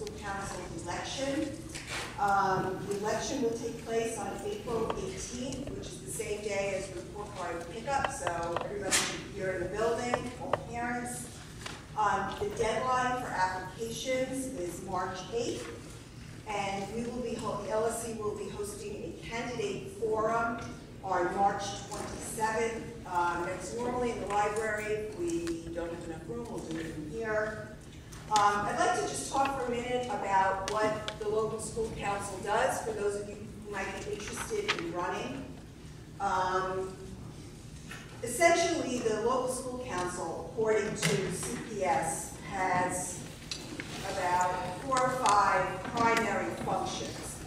school council election. The election will take place on April 18th, which is the same day as report card pickup, so everybody should be here in the building, all parents. The deadline for applications is March 8th, and we will be, the LSC will be hosting a candidate forum on March 27th. It's normally in the library. If we don't have enough room, we'll do it from here. I'd like to just talk for a minute about what the local school council does for those of you who might be interested in running. Essentially, the local school council, according to CPS, has about 4 or 5 primary functions.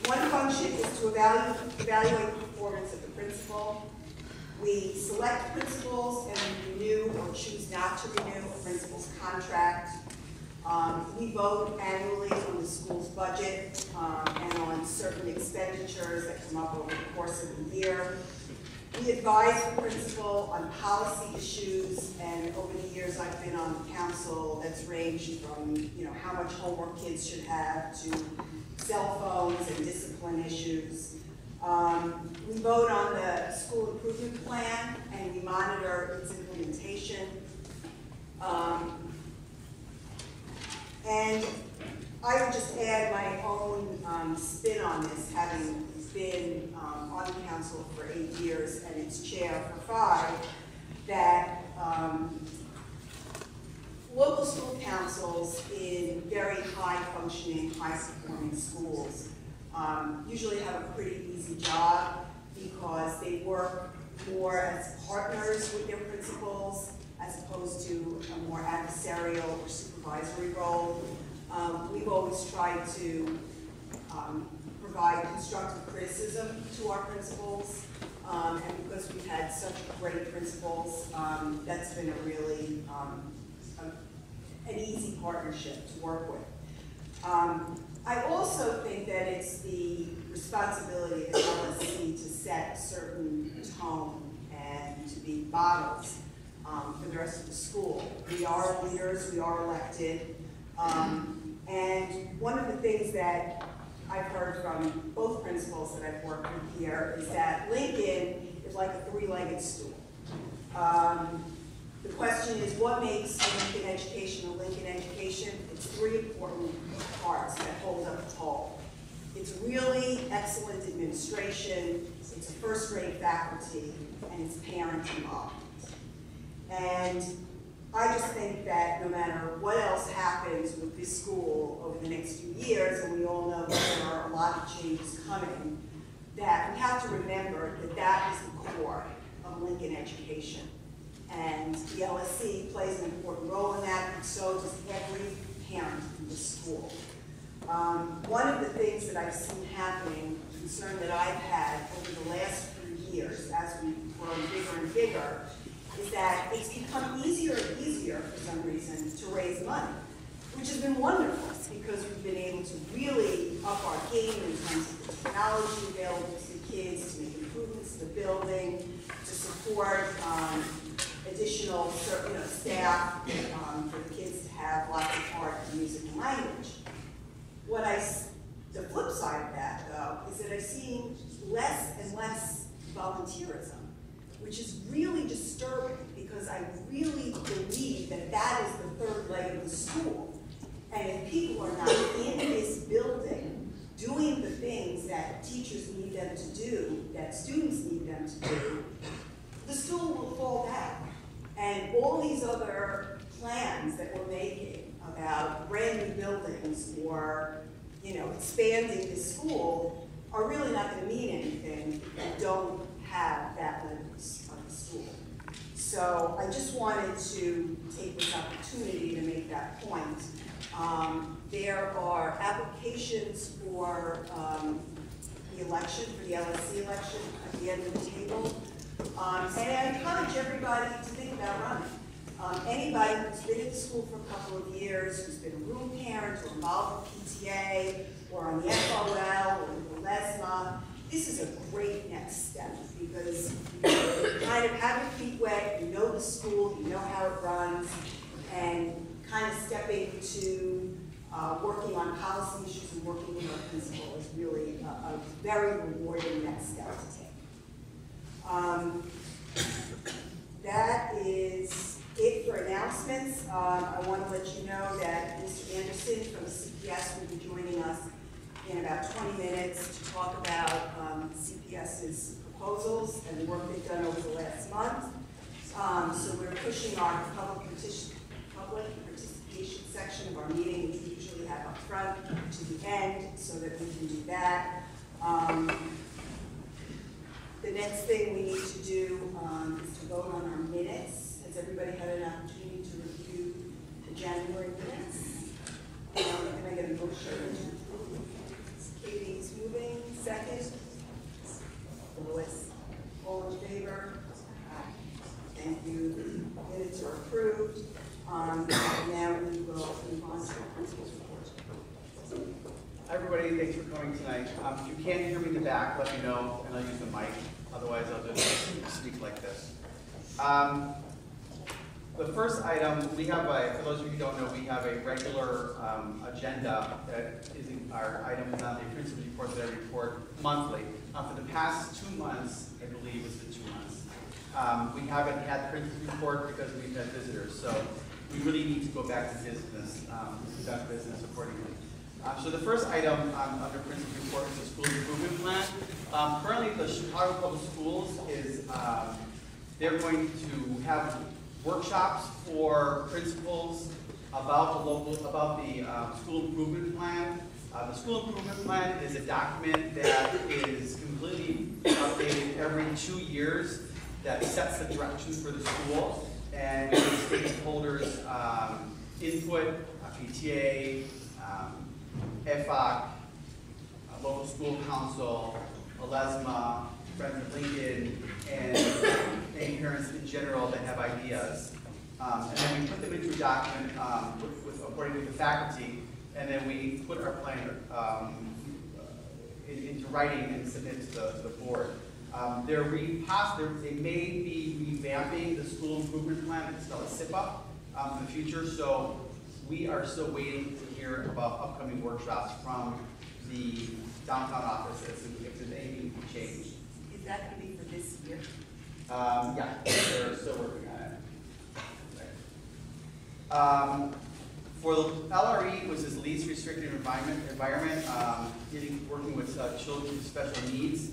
One function is to evaluate the performance of the principal. We select principals and we renew or choose not to renew a principal's contract. We vote annually on the school's budget and on certain expenditures that come up over the course of the year. We advise the principal on policy issues, and over the years I've been on the council that's ranged from how much homework kids should have to cell phones and discipline issues. We vote on the school improvement plan and we monitor its implementation. And I would just add my own spin on this, having been on the council for 8 years and its chair for 5, that local school councils in very high-functioning, high-performing schools usually have a pretty easy job because they work more as partners with their principals as opposed to a more adversarial or supervisory role. We've always tried to provide constructive criticism to our principals, and because we've had such great principals, that's been a really an easy partnership to work with. I also think that it's the responsibility of the LSC to set a certain tone and to be models for the rest of the school. We are leaders, we are elected, and one of the things that I've heard from both principals that I've worked with here is that Lincoln is like a 3-legged stool. The question is, what makes a Lincoln education a Lincoln education? It's 3 important parts that hold up the whole. It's really excellent administration, it's a first-rate faculty, and it's parent involvement. And I just think that no matter what else happens with this school over the next few years, and we all know that there are a lot of changes coming, that we have to remember that that is the core of Lincoln education. And the LSC plays an important role in that, and so does every parent in the school. One of the things that I've seen happening, a concern that I've had over the last few years as we've grown bigger and bigger, is that it's become easier and easier for some reason to raise money, which has been wonderful because we've been able to really up our game in terms of the technology available to the kids, to make improvements to the building, to support additional staff for the kids to have lots of art, music, and language. The flip side of that, though, is that I've seen less and less volunteerism, which is really disturbing because I really believe that that is the 3rd leg of the school. And if people are not in this building doing the things that teachers need them to do, that students need them to do, the school will fall down. And all these other plans that we're making about brand new buildings or expanding the school are really not going to mean anything if we don't have that lens of the school. So I just wanted to take this opportunity to make that point. There are applications for the election, for the LSC election at the end of the table. And I encourage everybody to think about running. Anybody who's been in the school for a couple of years, who's been a room parent or involved with PTA or on the FOL or the LESMA, this is a great next step because you kind of have your feet wet, you know the school, you know how it runs, and kind of stepping to working on policy issues and working with our principal is really a very rewarding next step to take. That is it for announcements. I want to let you know that Mr. Anderson from CPS will be joining us in about 20 minutes to talk about CPS's proposals and the work they've done over the last month. So we're pushing our public participation section of our meeting, which we usually have up front, to the end so that we can do that. The next thing we need to do is to vote on our minutes. Has everybody had an opportunity to review the January minutes? Can I get a motion? Katie's moving. Second? Lois. All in favor? Thank you. Minutes are approved. Now we will move on to the principal's report. Hi everybody, thanks for coming tonight. If you can't hear me in the back, let me know and I'll use the mic. Otherwise, I'll just speak like this. The first item, we have for those of you who don't know, we have a regular agenda that is our items on the principal's report that I report monthly. For the past 2 months, I believe it's been 2 months, we haven't had principal's report because we've had visitors. So we really need to go back to business, conduct business accordingly. So the first item under principal's report is the school improvement plan. Currently, the Chicago Public Schools is they're going to have workshops for principals about the school improvement plan. The school improvement plan is a document that is completely updated every 2 years that sets the direction for the school and gives stakeholders input, PTA, FOC, local school council, LSC, Friends of Lincoln, and parents in general that have ideas. And then we put them into a document according to the faculty, and then we put our plan into writing and submit to the board. They may be revamping the school improvement plan, it's called a SIPA, in the future, so we are still waiting to hear about upcoming workshops from the downtown offices and if there's anything to change. Is that going to be for this year? Yeah, they're still working on it. For the LRE, which is least restricted environment, working with children with special needs,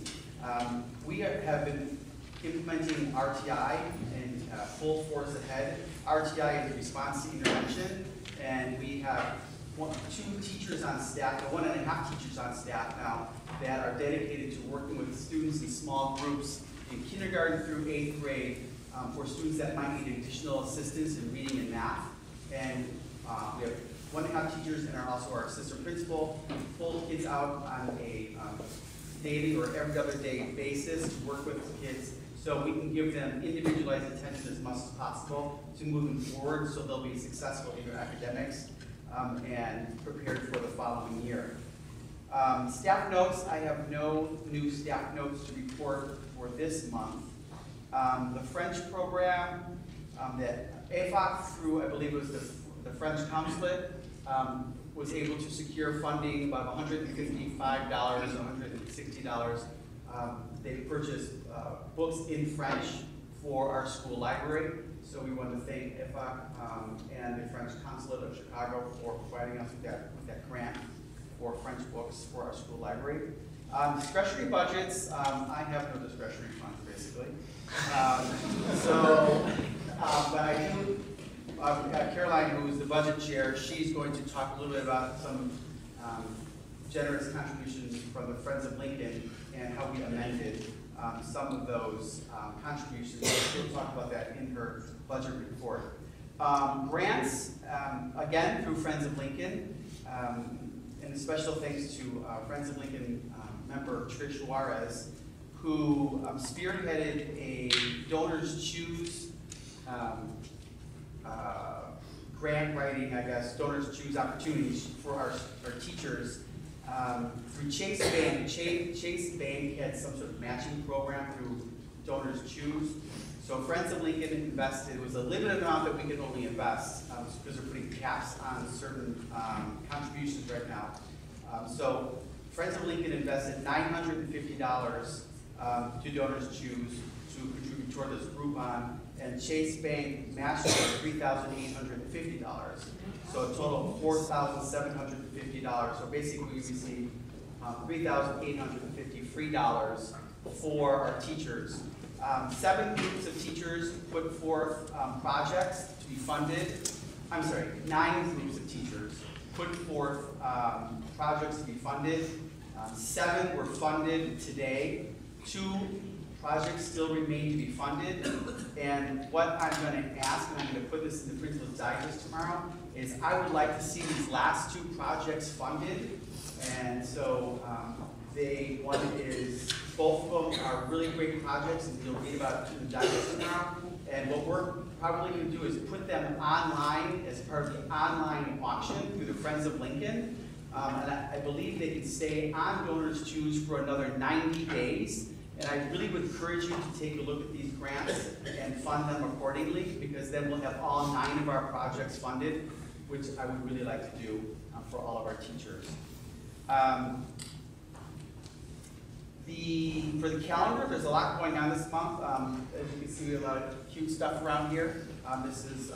we have been implementing RTI in full force ahead. RTI is response to intervention, and we have 2 teachers on staff, or 1.5 teachers on staff now that are dedicated to working with students in small groups in kindergarten through 8th grade for students that might need additional assistance in reading and math. And we have 1.5 teachers and also our assistant principal who pull kids out on a daily or every other day basis to work with kids so we can give them individualized attention as much as possible to move them forward so they'll be successful in their academics and prepared for the following year. Staff notes, I have no new staff notes to report for this month. The French program that AFOC through, I believe it was the French consulate, was able to secure funding about $155, $160. They purchased books in French for our school library. So we want to thank IFA and the French Consulate of Chicago for providing us with that grant for French books for our school library. Discretionary budgets, I have no discretionary funds basically. But I do, Caroline, who is the budget chair, she's going to talk a little bit about some generous contributions from the Friends of Lincoln and how we amended some of those contributions. She'll talk about that in her budget report. Grants, again, through Friends of Lincoln, and a special thanks to Friends of Lincoln member Trish Juarez, who spearheaded a Donors Choose grant writing, I guess, Donors Choose opportunities for our teachers through Chase Bank. Chase Bank had some sort of matching program through Donors Choose. So Friends of Lincoln invested, it was a limited amount that we could only invest because they're putting caps on certain contributions right now. So Friends of Lincoln invested $950 to Donors Choose to contribute toward this Groupon, and Chase Bank matched $3,850. So a total of $4,750. So basically we received $3,850 free dollars for our teachers. 7 groups of teachers put forth projects to be funded. I'm sorry, 9 groups of teachers put forth projects to be funded. 7 were funded today. 2 projects still remain to be funded. And what I'm going to ask, and I'm going to put this in the Principal's Digest tomorrow, is I would like to see these last 2 projects funded. And so one is, both of them are really great projects, and you'll read about it in the Digest tomorrow. And what we're probably going to do is put them online as part of the online auction through the Friends of Lincoln. And I believe they can stay on Donors Choose for another 90 days. And I really would encourage you to take a look at these grants and fund them accordingly, because then we'll have all 9 of our projects funded, which I would really like to do for all of our teachers. For the calendar, there's a lot going on this month. As you can see, we have a lot of cute stuff around here. This is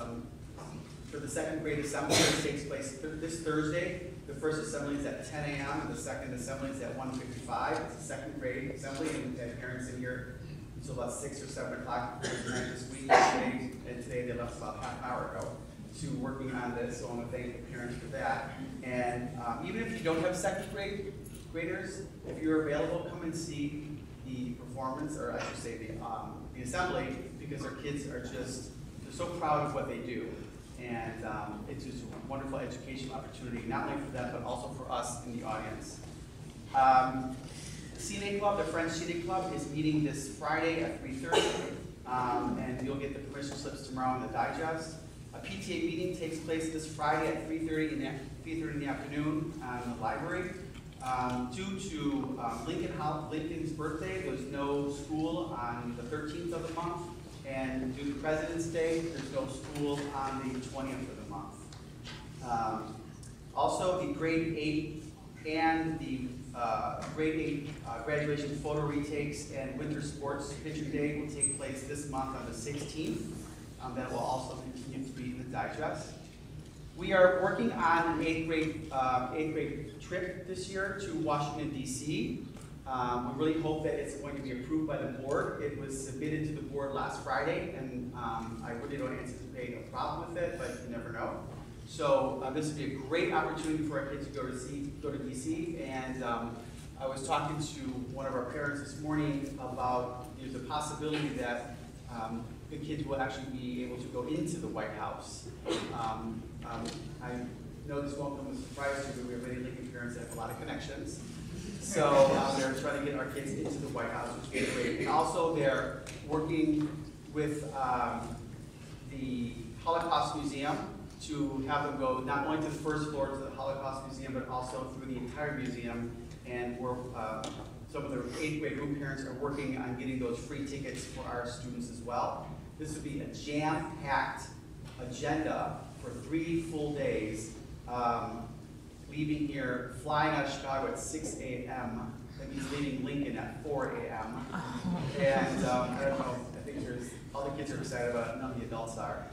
for the 2nd grade assembly, which takes place this Thursday. The first assembly is at 10 a.m. and the second assembly is at 1:55. It's a 2nd grade assembly, and we've had parents in here until about 6 or 7 o'clock this week. And today they left about half an hour ago to working on this, so I want to thank the parents for that. And even if you don't have 2nd grade graders, if you're available, come and see the performance, or I should say the assembly, because our kids are just, they're so proud of what they do. And it's just a wonderful educational opportunity, not only for them, but also for us in the audience. The CNA Club, the French CNA Club, is meeting this Friday at 3:30, and you'll get the permission slips tomorrow in the digest. A PTA meeting takes place this Friday at 3:30 in the afternoon in the library. Due to Lincoln's birthday, there's no school on the 13th of the month, and due to President's Day, there's no school on the 20th of the month. Also, the grade 8 and the grade 8 graduation photo retakes and winter sports picture day will take place this month on the 16th. That will also continue to be in the digest. We are working on an 8th grade trip this year to Washington, D.C. We really hope that it's going to be approved by the board. It was submitted to the board last Friday, and I really don't anticipate a problem with it, but you never know. So this would be a great opportunity for our kids to go to D.C. And I was talking to one of our parents this morning about there's a possibility that the kids will actually be able to go into the White House. I know this won't come as a surprise to you, but we have many Lincoln parents that have a lot of connections. So they're trying to get our kids into the White House, which is great. And also they're working with the Holocaust Museum to have them go not only to the first floor to the Holocaust Museum, but also through the entire museum. And we're, some of the 8th grade group parents are working on getting those free tickets for our students as well. This would be a jam-packed agenda for 3 full days. Leaving here, flying out of Chicago at 6 a.m. That means leaving Lincoln at 4 a.m. And I don't know, I think all the kids are excited about it, none of the adults are.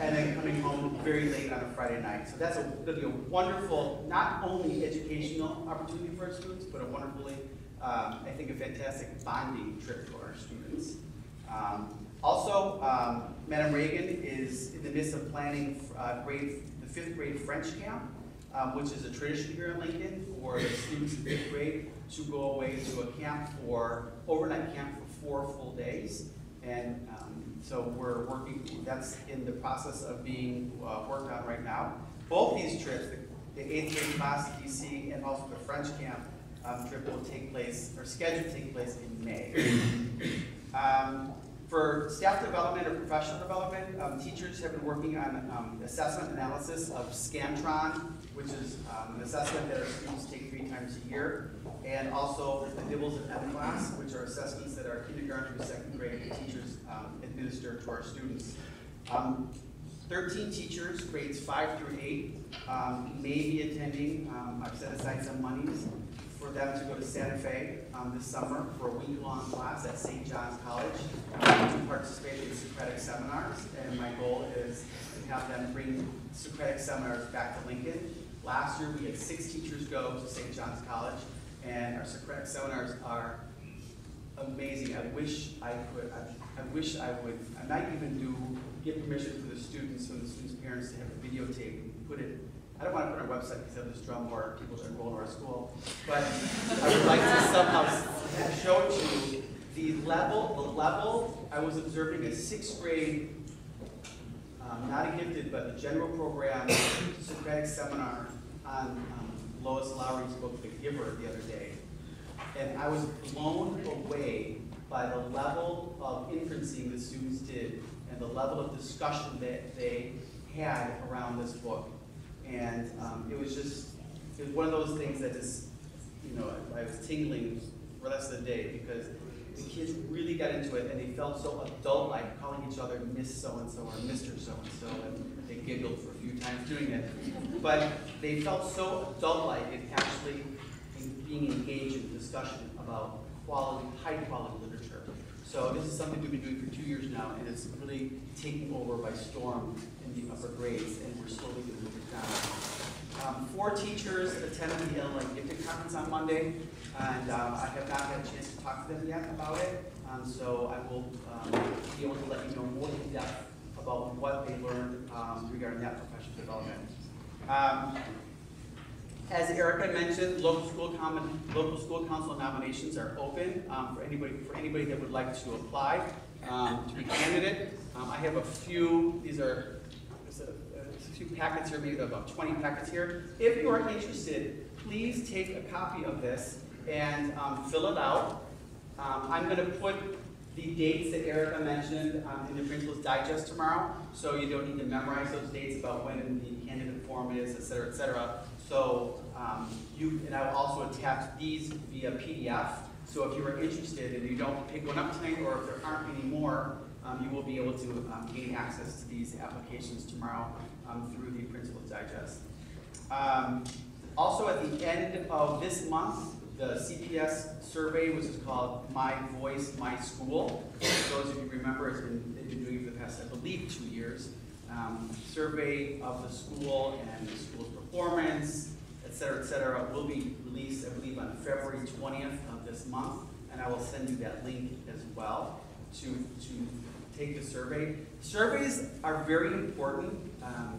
And then coming home very late on a Friday night. So that's going to be a wonderful, not only educational opportunity for our students, but a wonderfully, I think, a fantastic bonding trip for our students. Also, Madam Reagan is in the midst of planning the 5th grade French camp, which is a tradition here in Lincoln for the students in 5th grade to go away to a camp overnight camp for 4 full days. And so we're working, that's in the process of being worked on right now. Both these trips, the 8th grade class to DC and also the French camp trip will take place, or scheduled to take place in May. For staff development or professional development, teachers have been working on assessment analysis of Scantron, which is an assessment that our students take 3 times a year, and also the Nibbles and M class, which are assessments that our kindergarten through 2nd grade teachers administer to our students. 13 teachers, grades 5 through 8, may be attending. I've set aside some monies for them to go to Santa Fe this summer for a week-long class at St. John's College to participate in Socratic seminars. And my goal is to have them bring Socratic seminars back to Lincoln. Last year we had 6 teachers go to St. John's College, and our Socratic seminars are amazing. I wish I would. I might even get permission for the students, from the students' parents, to have a videotape and put it. I don't want to put it on our website because I have this drum where people that enroll in our school, but I would like to somehow show it to you. The level I was observing a 6th grade, not a gifted, but the general program Socratic seminar on Lois Lowry's book, The Giver, the other day. And I was blown away by the level of inferencing the students did and the level of discussion that they had around this book. And it was one of those things that just, I was tingling for the rest of the day because the kids really got into it and they felt so adult-like, calling each other Miss So-and-so or Mr. So-and-so, and they giggled for a few times doing it. But they felt so adult-like in actually being engaged in discussion about high-quality literature. So this is something we've been doing for 2 years now, and it's really taking over by storm in the upper grades, and we're slowly going to move it down. 4 teachers attended the Illinois Gifted Conference on Monday, and I have not had a chance to talk to them yet about it, so I will be able to let you know more in depth about what they learned regarding that professional development. As Erica mentioned, local school council nominations are open for anybody that would like to apply to be candidate. I have a few. There's a few packets here, maybe about 20 packets here. If you are interested, please take a copy of this and fill it out. I'm going to put the dates that Erica mentioned in the Principal's Digest tomorrow, so you don't need to memorize those dates about when the candidate form is, et cetera, et cetera. So and I will also attach these via PDF. So if you are interested and you don't pick one up tonight, or if there aren't any more, you will be able to gain access to these applications tomorrow through the Principal's Digest. Also, at the end of this month, the CPS survey, which is called My Voice, My School. For those of you who remember, they've been doing it for the past, I believe, 2 years. Survey of the school and the school's performance, et cetera, will be released, I believe, on February 20th of this month, and I will send you that link as well to take the survey. Surveys are very important.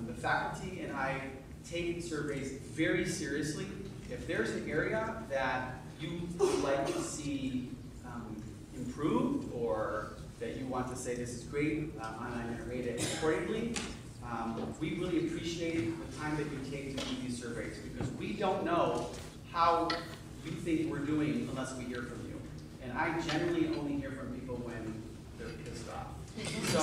The faculty and I take surveys very seriously. If there's an area that you would like to see improved, or that you want to say this is great, and I'm going to rate it accordingly, we really appreciate the time that you take to do these surveys, because we don't know how you think we're doing unless we hear from you. And I generally only hear from people when they're pissed off. So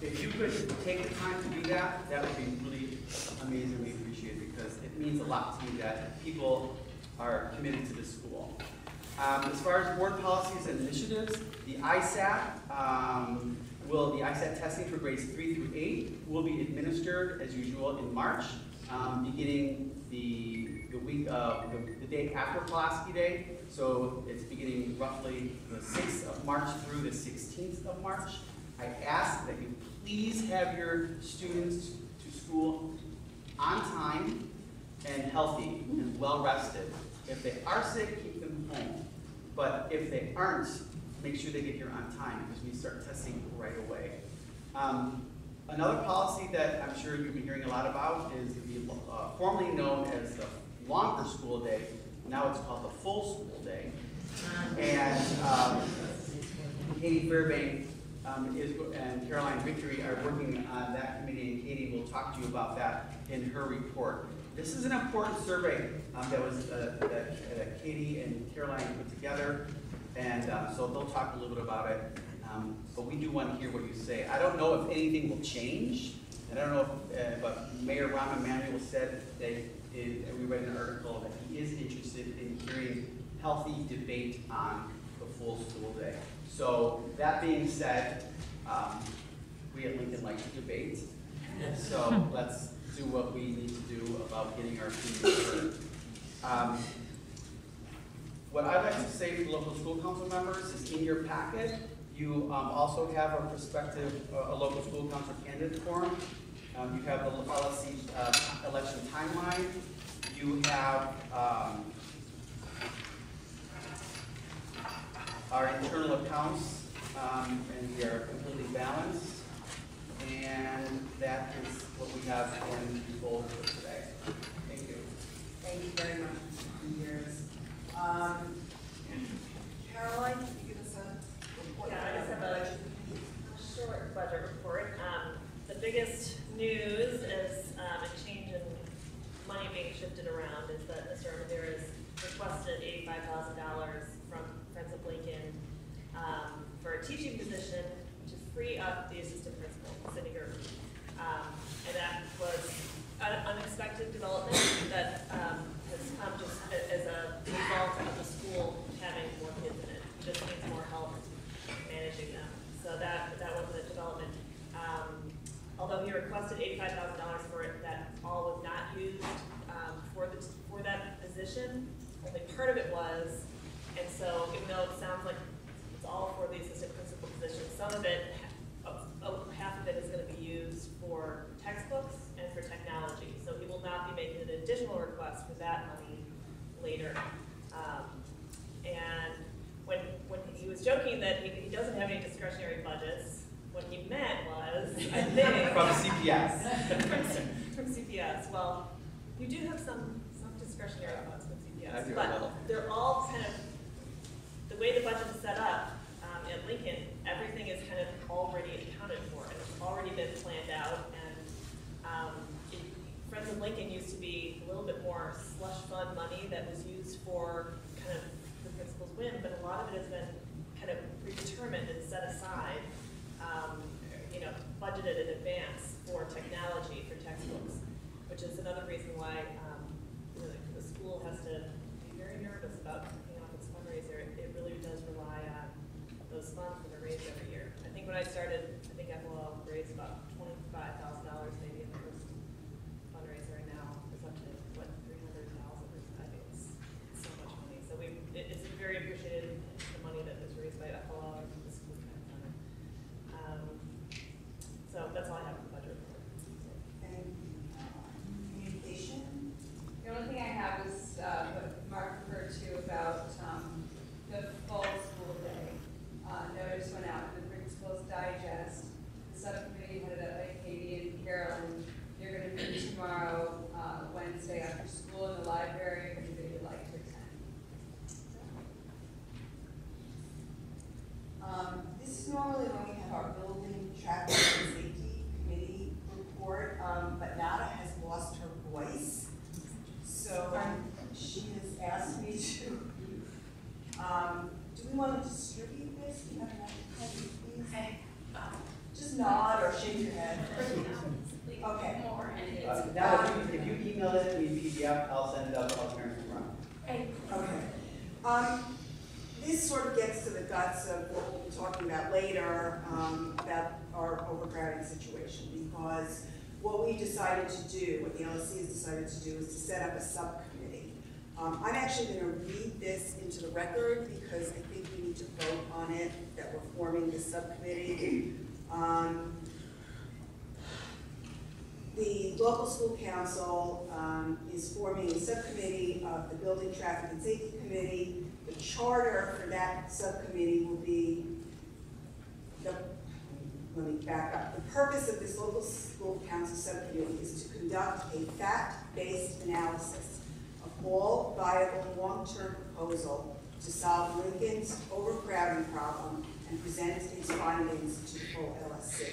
if you could take the time to do that, that would be really amazingly appreciated, because it means a lot to me that people are committed to this school. As far as board policies and initiatives, the ISAT, the ISAT testing for grades 3 through 8 will be administered as usual in March, beginning the week of the day after Pulaski Day. So it's beginning roughly the 6th of March through the 16th of March. I ask that you please have your students to school on time and healthy and well rested. If they are sick, keep them home. But if they aren't, make sure they get here on time, because we start testing right away. Another policy that I'm sure you've been hearing a lot about is formerly known as the longer school day. Now it's called the full school day. And Katie Fairbank and Caroline Victory are working on that committee, and Katie will talk to you about that in her report. This is an important survey that Katie and Caroline put together. And so they'll talk a little bit about it. But we do want to hear what you say. I don't know if anything will change. And I don't know if, but Mayor Rahm Emanuel said that we read an article that he is interested in hearing healthy debate on the full school day. So that being said, we at Lincoln like to debate. So let's do what we need to do about getting our opinions heard. What I'd like to say to local school council members is in your packet, you also have a prospective, a local school council candidate forum. You have the LSC election timeline. You have our internal accounts, and we are completely balanced. And that is what we have in the goal for today. Thank you. Thank you very much, Mr. Years. Caroline, can you give us a report? Yeah, I just have a short budget report. The biggest news is a change in money being shifted around is that Mr. Ramirez requested $85,000 from Friends of Lincoln for a teaching position to free up the assistant principal, Cindy Gerber. And that was an unexpected development that has come just as a result of the school having more kids in it. It just needs more help managing them. So that was a development. Although he requested $85,000 for it, that all was not used for that position. Only part of it was, and so even though it sounds like it's all for the assistant principal position, some of it, half of it is going to be used for textbooks and for technology. So he will not be making an additional request for that money later. And when he was joking that he doesn't have any discretionary budgets, what he meant was, I think, from CPS. from CPS. Well, you do have some discretionary funds from CPS, I but they're all kind of the way the budget is set up at Lincoln. Everything is kind of already accounted for, and it's already been planned out. And Friends of Lincoln used to be a little bit more slush fund money that was used for kind of the principal's whim, but a lot of it has been kind of predetermined and set aside. Budgeted in advance for technology, for textbooks, which is another reason why the school has to be very nervous about picking up its fundraiser. It really does rely on those funds that are raised every year. I think when I started, I think FOL raised about $25,000 maybe in the first fundraiser, and now it's up to what, $300,000 or something. I think it's so much money. So it's very appreciated, the money that was raised by FOL and the school kind of fund. So that's all I have for the budget report. And communication? The only thing I have is what Mark referred to about the fall school day. Notice went out in the Principal's Digest. The subcommittee headed up by Katie and Carolyn. You're going to meet tomorrow, Wednesday after school in the library if anybody would like to attend. This is normally when we have our building traffic and safety committee report, but Nada has lost her voice. So she has asked me to, do we want to distribute this? Do you have enough time, please? Just nod or shake your head. Okay. Now, if you email it to me PDF, I'll send it up to all parents around. Okay. This sort of gets to the guts of what we'll be talking about later, about our overcrowding situation, because what we decided to do, what the LSC has decided to do, is to set up a subcommittee. I'm actually going to read this into the record because I think we need to vote on it, that we're forming this subcommittee. The local school council is forming a subcommittee of the Building Traffic and Safety Committee. The charter for that subcommittee will be, let me back up. The purpose of this local school council subcommittee is to conduct a fact-based analysis of all viable long-term proposal to solve Lincoln's overcrowding problem and present its findings to the full LSC.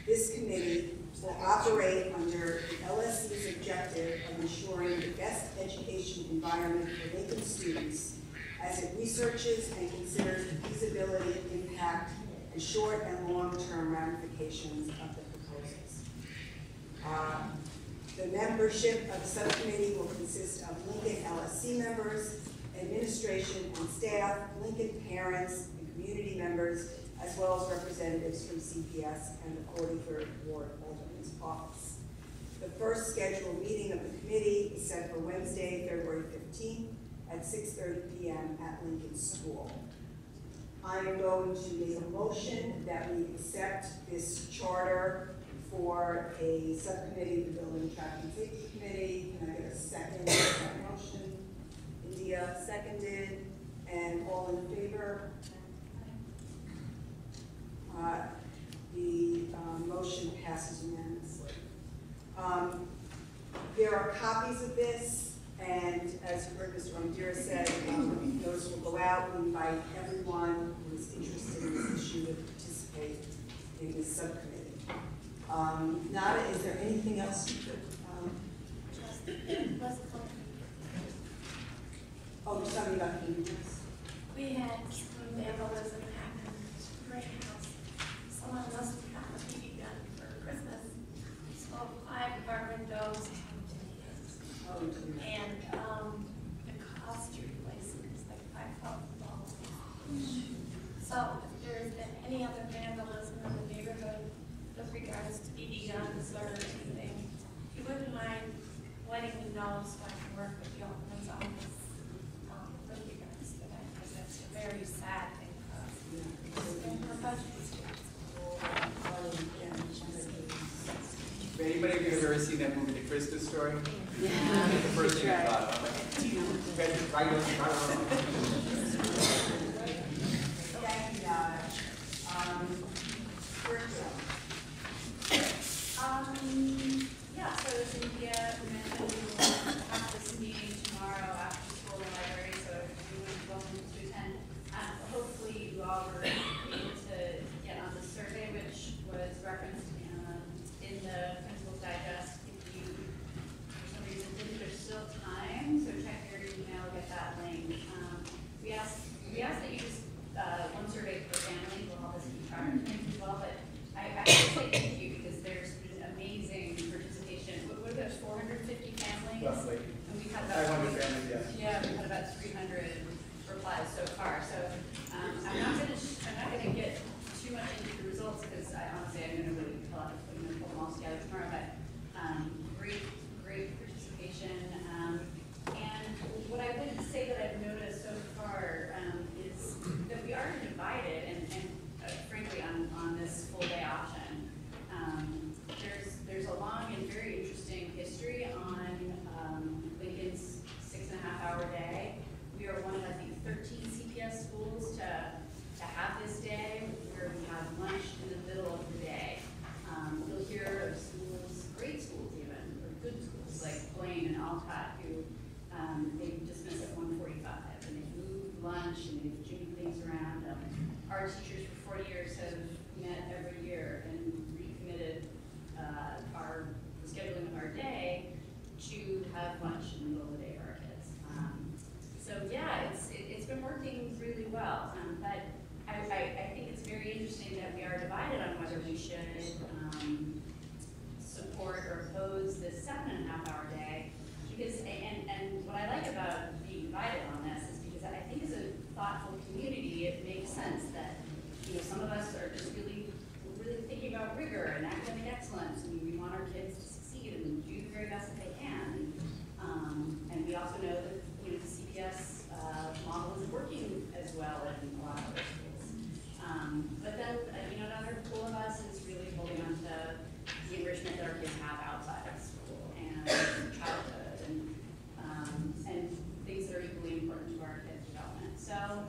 This committee will operate under the LSC's objective of ensuring the best education environment for Lincoln students as it researches and considers the feasibility, impact, and short and long-term ramifications of the proposals. The membership of the subcommittee will consist of Lincoln LSC members, administration and staff, Lincoln parents, and community members, as well as representatives from CPS and the 43rd Ward Alderman's Office. The first scheduled meeting of the committee is set for Wednesday, February 15th at 6:30 p.m. at Lincoln School. I am going to make a motion that we accept this charter for a subcommittee of the Building Traffic and Safety Committee. Can I get a second to that motion? India seconded, and all in favor? The motion passes unanimously. There are copies of this, and as you heard Mr. Romdira say, those will go out. We invite everyone who is interested in this issue to participate in this subcommittee. Nada, is there anything else you could? Oh, you're talking about communities? We had some vandalism happen at the Gray House. Someone must have gotten a BB gun for Christmas. So 5 of our windows have Oh, and the cost to replace it is like $5,000. So if there's been any other vandalism in the neighborhood with regards to BB guns or anything, if you wouldn't mind letting me know so I can work with the Alderman's office with regards to that, because that's a very sad thing for us. And our budget is If anybody of you have ever seen that movie, The Christmas Story? Yeah. The first thing I thought of. Thank you, Nada. Curriculum. Yeah, so as India mentioned, we will have this meeting tomorrow after school in the library, so everyone is welcome to attend. Hopefully you all were able to get on the survey, which was referenced in the Principal's Digest. If you, for some reason, didn't, there's still time, so check your email, get that link. We ask that you just, one survey per family, we'll all this keep track of things as well, but I have to say thank you because there's been amazing participation. What are those, 450 families? Roughly. And we've had about 500 families, yeah. Yeah, we've had about 300 replies so far. So I'm not gonna get too much into the results because I'm gonna really pull them all together tomorrow. But great participation. And what I would say that I've noticed so far is that we are divided, and frankly on this full day option. There's a long and very interesting history on Lincoln's 6.5-hour day. We are one of, I think, 13 CPS schools to have this day where we have lunch in the middle of the day. You'll hear of schools, great schools even, or good schools like Blaine and Alcott, who they dismiss at 1:45 and they move lunch and they jiggle things around. Our teachers for 40 years have met every year and recommitted the scheduling of our day to have lunch in the middle of the day for our kids. So yeah, it's been working really well. But I think it's very interesting that we are divided on whether we should support or oppose this 7.5-hour day. Because and what I like about being divided on this is because I think as a thoughtful community, it makes sense that some of us are just really thinking about rigor and academic excellence, and we want our kids to succeed and do the very best that they can. And we also know that the CPS model isn't working as well in a lot of other schools. But then another pool of us is really holding on to the enrichment that our kids have outside of school and childhood and things that are equally important to our kids' development. So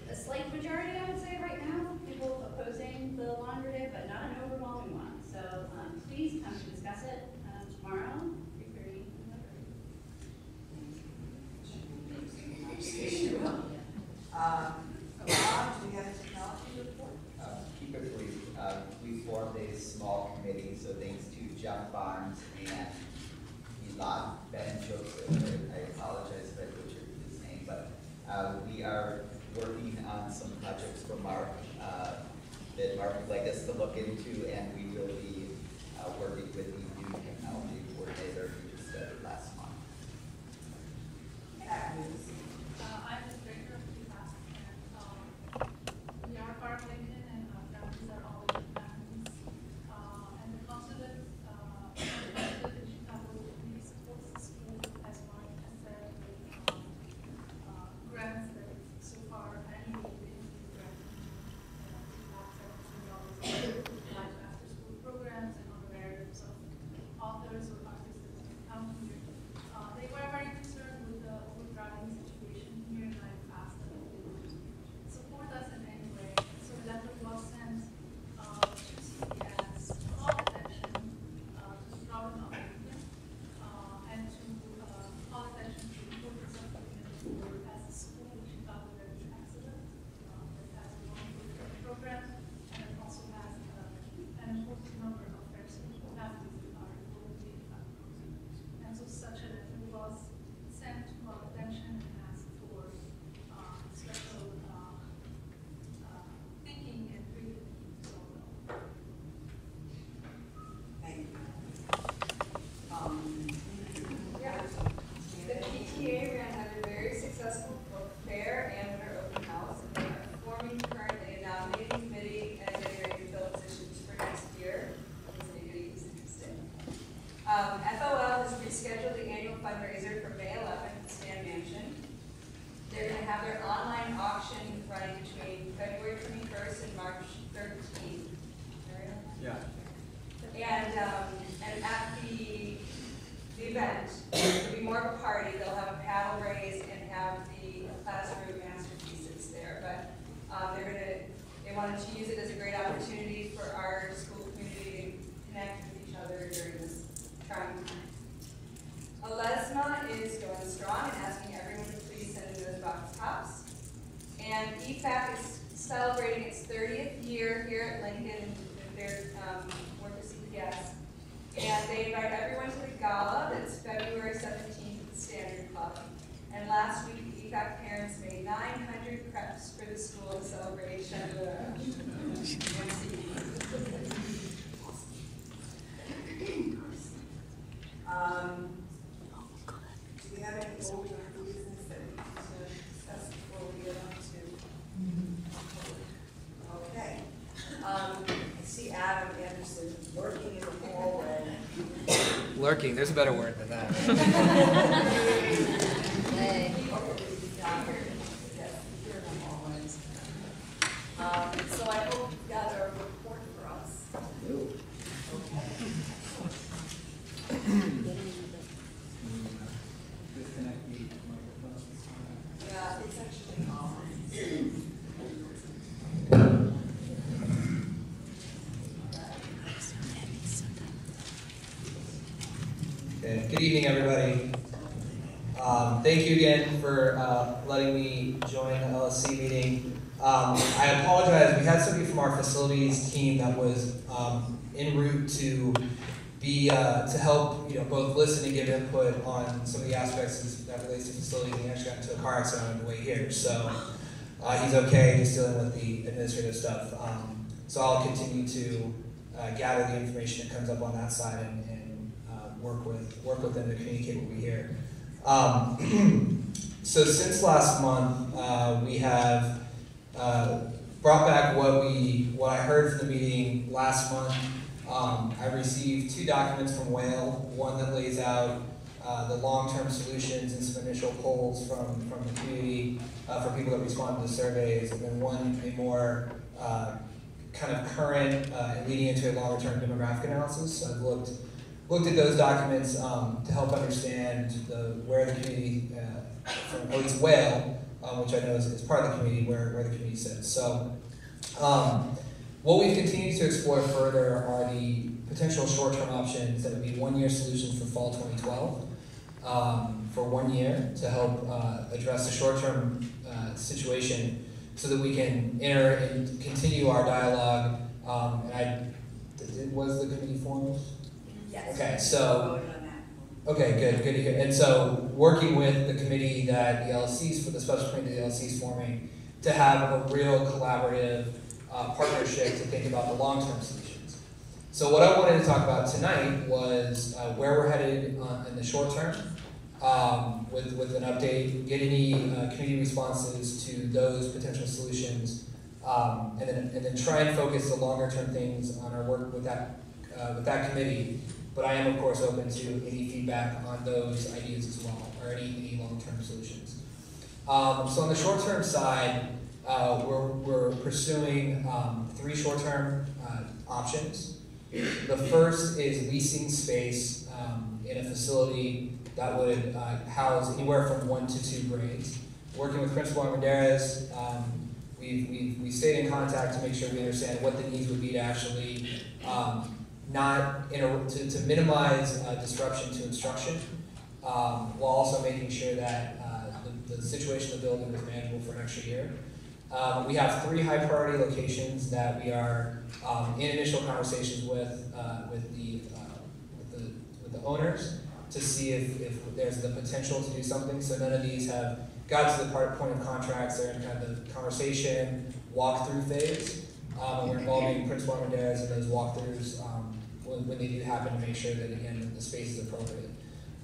a slight majority, I would say, right now, people opposing the longer day, but not an overwhelming one. So please come to discuss it tomorrow, 3:30 in the library. Bob, do we have a technology report? Keep it brief. We formed a small committee, so thanks to Jeff Barnes and Elon Ben Joseph. I apologize if I butchered his name, but We are working on some projects for Mark that Mark would like us to look into, and we will be working with the new technology coordinator who just started last month. I'm the director of the class, and we are part of LinkedIn, and our families are all in families. And the consulate in Chicago really supports the school, as Mark has said, with grants that so far annually been like after school programs and honorariums of authors or artists that come here. They were very concerned with the overcrowding situation here, and I asked them if they would support us in any way. So the letter was sent to CPS to call attention to the problem of movement and to call attention to the importance of community work as a school, which we thought was very excellent. It has a long program, and it also has an important number of very school families that are involved in that program. And so such a letter was sent to our attention and asked for special thinking and creativity. So, Thank you. Yeah. The PTA ran a very successful book fair and winter open house, and they are forming currently a nominating committee and getting ready to fill positions for next year. If anybody is interested. FOL has rescheduled the annual fundraiser for May 11th at Stan Mansion. They're going to have their online auction running between February 21st and March 13th. Yeah. And at the event, it'll be more of a party. They'll have a paddle race and have the classroom masterpieces there. But they wanted to use it as a great opportunity for our school community to connect with each other during this trying time. LSC is going strong and asking everyone to please send in those box tops. And EFAC is celebrating its 30th year here at Lincoln with their work with CPS. And they invite everyone to the gala that's February 17th at the Standard Club. And last week, the EFAC parents made 900 crepes for the school in celebration. Do we have any older business that we need to discuss before we get on to? Okay. I see Adam Anderson lurking in the hallway. Lurking, there's a better word than that. Hey. So I hope you got a report for us. Yeah, it's actually on. Okay. Good evening, everybody. Thank you again for letting me join the LSC meeting. I apologize. We had somebody from our facilities team that was en route to be to help, both listen and give input on some of the aspects that relates to facilities. And he actually got into a car accident on the way here, so he's okay. Just dealing with the administrative stuff. So I'll continue to gather the information that comes up on that side and work with them to communicate what we hear. So since last month, we have brought back what I heard from the meeting last month. I received 2 documents from WALE, one that lays out the long-term solutions and some initial polls from the community for people that respond to the surveys, and then one a more kind of current and leading into a longer-term demographic analysis. So I've looked at those documents to help understand where the community, at least WALE, which I know is part of the community, where the community sits. So what we've continued to explore further are the potential short-term options that would be 1-year solutions for fall 2012 for 1 year to help address the short-term situation so that we can enter and continue our dialogue. Was the committee formed? Yes. Okay, so, okay, good to hear. And so working with the committee that the LSCs, for the special committee the LSCs forming, to have a real collaborative partnership to think about the long-term solutions. So what I wanted to talk about tonight was where we're headed in the short term, with an update, get any community responses to those potential solutions, and then try and focus the longer term things on our work with that committee. But I am of course open to any feedback on those ideas as well, or any long-term solutions. So on the short-term side, we're pursuing 3 short-term options. The first is leasing space in a facility that would house anywhere from 1 to 2 grades. Working with Principal Armendariz, we stayed in contact to make sure we understand what the needs would be to actually to minimize disruption to instruction, while also making sure that the situation of the building is manageable for an extra year. We have 3 high priority locations that we are in initial conversations with the owners to see if there's the potential to do something. So none of these have got to the point of contracts. They're in kind of the conversation, walkthrough phase. We're involving Principal Armendariz in those walkthroughs when they do happen to make sure that, again, the space is appropriate.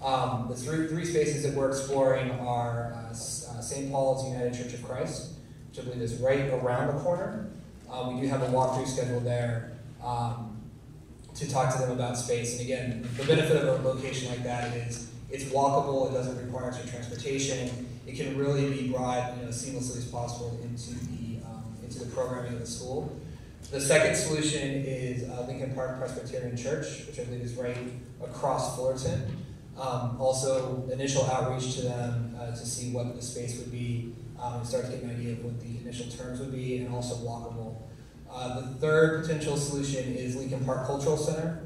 The three spaces that we're exploring are St. Paul's United Church of Christ, which I believe is right around the corner. We do have a walkthrough scheduled there to talk to them about space. And again, the benefit of a location like that is it's walkable, it doesn't require extra transportation. It can really be brought seamlessly as possible into the programming of the school. The second solution is Lincoln Park Presbyterian Church, which I believe is right across Fullerton. Also, initial outreach to them to see what the space would be, and start to get an idea of what the initial terms would be, and also walkable. The third potential solution is Lincoln Park Cultural Center.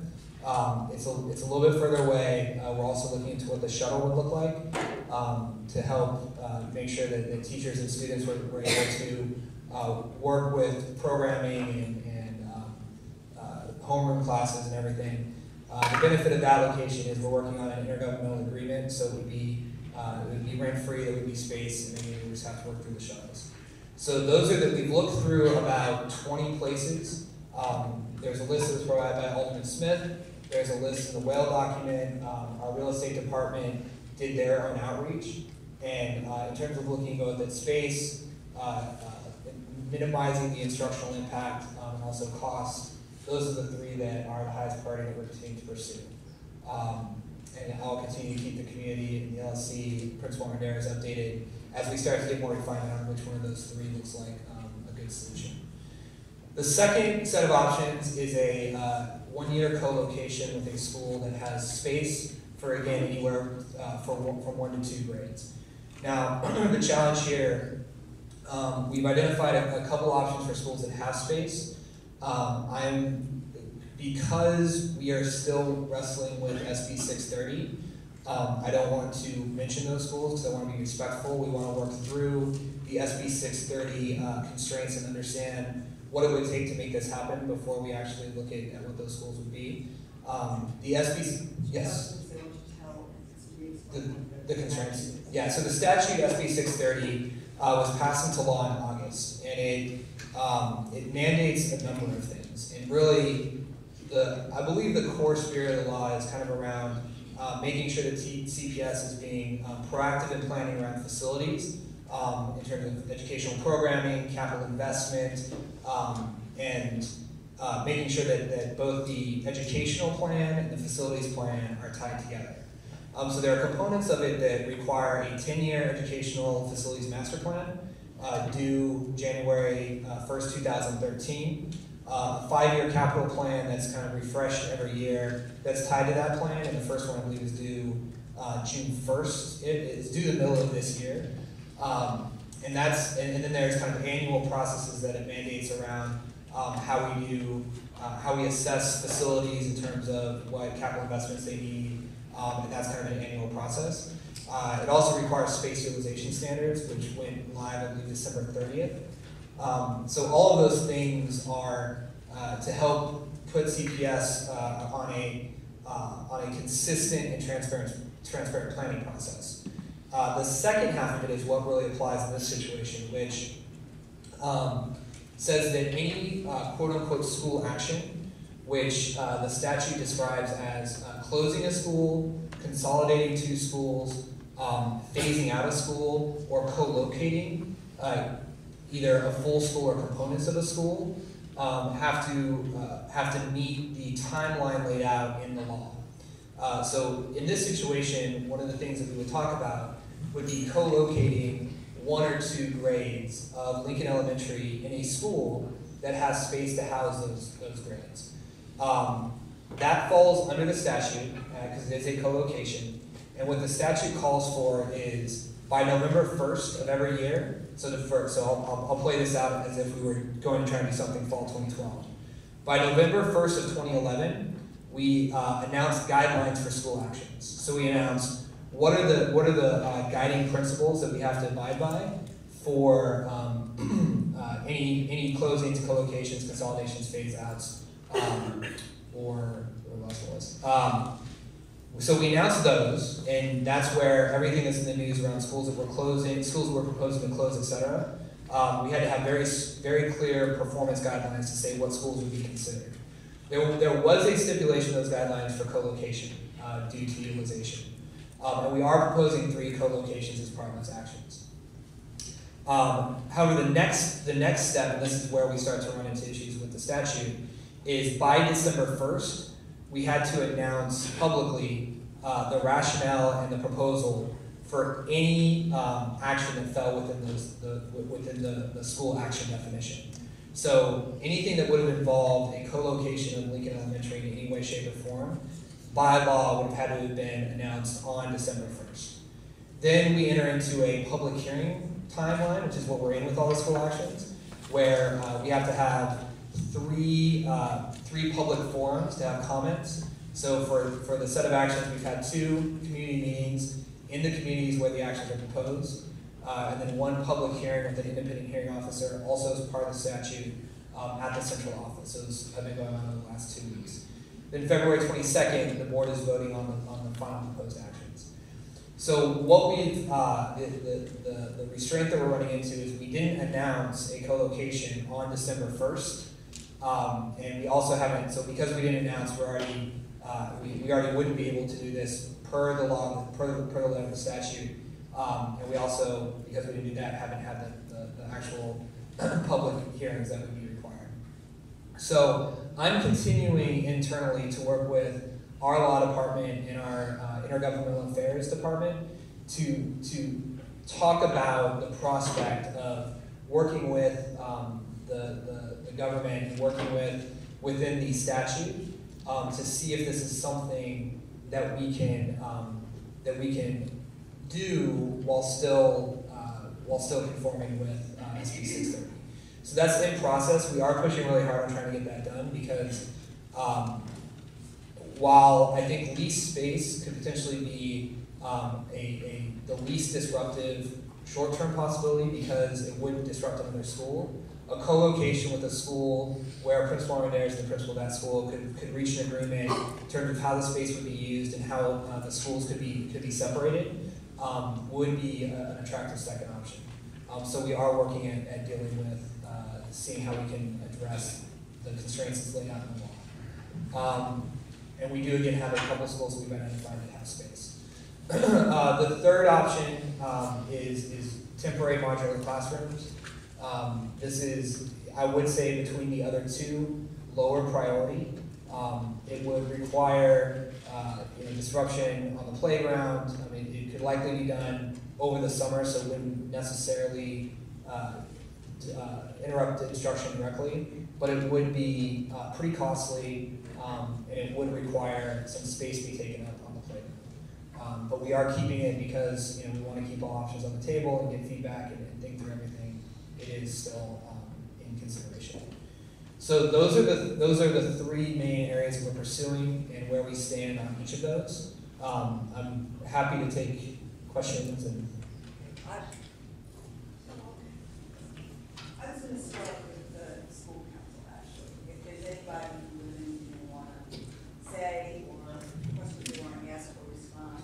It's a little bit further away. We're also looking into what the shuttle would look like to help make sure that the teachers and students were able to work with programming and homeroom classes and everything. The benefit of that location is we're working on an intergovernmental agreement, so it would be rent-free, there would be space, and then we just have to work through the shuttles. So those are that we've looked through about 20 places. There's a list that was provided by Alderman Smith. There's a list in the WALE document. Our real estate department did their own outreach. And in terms of looking both at space, minimizing the instructional impact, and also cost, those are the 3 that are the highest priority that we're continuing to pursue. And I'll continue to keep the community and the LSC, Principal Armendariz updated as we start to get more refinement on which one of those 3 looks like a good solution. The second set of options is a 1-year co-location with a school that has space for, again, anywhere from 1 to 2 grades. Now, the challenge here, we've identified a couple options for schools that have space. Because we are still wrestling with SB 630, I don't want to mention those schools because I want to be respectful. We want to work through the SB 630 constraints and understand what it would take to make this happen before we actually look at what those schools would be. The SB, yes. The constraints. Yeah, so the statute SB 630 was passed into law in August, and it mandates a number of things. And really, I believe the core spirit of the law is kind of around making sure that CPS is being proactive in planning around facilities in terms of educational programming, capital investment, and making sure that both the educational plan and the facilities plan are tied together. So there are components of it that require a 10-year educational facilities master plan due January 1st, 2013. A 5-year capital plan that's kind of refreshed every year that's tied to that plan, and the first one I believe is due June 1st. It's due the middle of this year. And then there's kind of annual processes that it mandates around how we assess facilities in terms of what capital investments they need, and that's kind of an annual process. It also requires space utilization standards, which went live, I believe, December 30th. So all of those things are to help put CPS on a consistent and transparent planning process. The second half of it is what really applies in this situation, which says that any quote-unquote school action, which the statute describes as closing a school, consolidating two schools, phasing out a school, or co-locating either a full school or components of a school, have to meet the timeline laid out in the law. So in this situation, one of the things that we would talk about would be co-locating 1 or 2 grades of Lincoln Elementary in a school that has space to house those grades. That falls under the statute because it is a co-location. And what the statute calls for is by November 1st of every year, so I'll play this out as if we were going to try and do something fall 2012. By November 1st of 2011, we announced guidelines for school actions. So we announced what are the guiding principles that we have to abide by for any closings, co-locations, consolidations, phase outs, or what else was. So we announced those, and that's where everything that's in the news around schools that were closing, schools that were proposing to close, etc. We had to have very clear performance guidelines to say what schools would be considered. There was a stipulation of those guidelines for co-location due to utilization. And we are proposing 3 co-locations as part of those actions. However, the next step, and this is where we start to run into issues with the statute, is by December 1st, we had to announce publicly the rationale and the proposal for any action that fell within the school action definition. So anything that would have involved a co-location of Lincoln Elementary in any way, shape, or form, by law would have had to have been announced on December 1st. Then we enter into a public hearing timeline, which is what we're in with all the school actions, where we have to have three public forums to have comments. So for the set of actions, we've had 2 community meetings in the communities where the actions are proposed, and then 1 public hearing with an independent hearing officer, also as part of the statute, at the central office. Those have been going on in the last 2 weeks. Then February 22nd, the board is voting on the final proposed actions. So what we've, the restraint that we're running into is we didn't announce a co-location on December 1st, and we also haven't, so because we didn't announce, we already wouldn't be able to do this per the law, per the letter of the statute, and we also, because we didn't do that, haven't had the actual public hearings that would be required. So I'm continuing internally to work with our law department and our intergovernmental affairs department to talk about the prospect of working with the government and working within the statute to see if this is something that we can do while still conforming with SB 630. So that's in process. We are pushing really hard on trying to get that done because while I think lease space could potentially be the least disruptive short-term possibility because it wouldn't disrupt another school, a co-location with a school where Principal Armendariz and the principal of that school could reach an agreement in terms of how the space would be used and how the schools could be separated would be an attractive second option. So we are working at dealing with seeing how we can address the constraints that's laid out in the law. And we do again have a couple schools we've identified that have space. The third option is temporary modular classrooms. This is, I would say, between the other 2, lower priority. It would require disruption on the playground. I mean, it could likely be done over the summer, so it wouldn't necessarily interrupt the instruction directly, but it would be pretty costly, and it would require some space to be taken up on the playground. But we are keeping it because we want to keep all options on the table and get feedback and think through everything. It is still in consideration. So those are the 3 main areas we're pursuing and where we stand on each of those. I'm happy to take questions and. I was going to start with the school council, actually. If there's anybody who has anything you want to say or questions you want to ask or respond.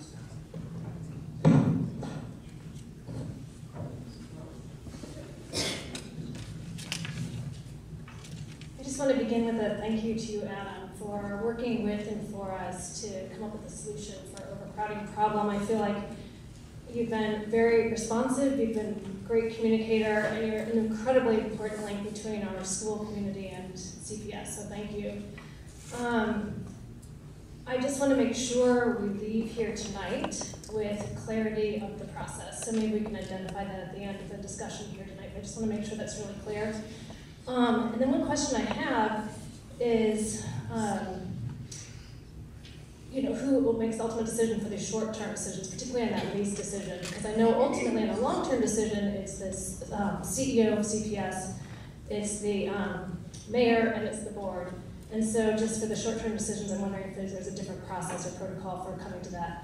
begin with a thank you to you, Adam, for working with and for us to come up with a solution for overcrowding problem. I feel like you've been very responsive, you've been a great communicator, and you're an incredibly important link between our school community and CPS, so thank you. I just want to make sure we leave here tonight with clarity of the process. So maybe we can identify that at the end of the discussion here tonight. I just want to make sure that's really clear. And then one question I have is, who makes the ultimate decision for these short-term decisions, particularly on that lease decision? Because I know ultimately on a long-term decision, it's this CEO of CPS, it's the mayor, and it's the board. And so just for the short-term decisions, I'm wondering if there's a different process or protocol for coming to that.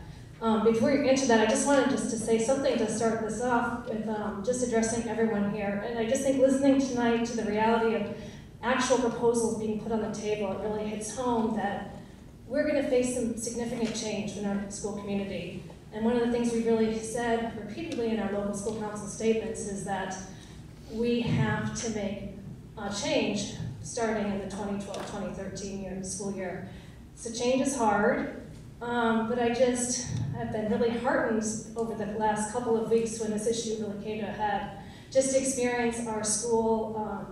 Before you answer that, I just wanted just to say something to start this off with just addressing everyone here. And I just think listening tonight to the reality of actual proposals being put on the table, it really hits home that we're going to face some significant change in our school community. And one of the things we really said repeatedly in our local school council statements is that we have to make a change starting in the 2012-2013 school year. So change is hard, but I just have been really heartened over the last couple of weeks when this issue really came to a head, just to experience our school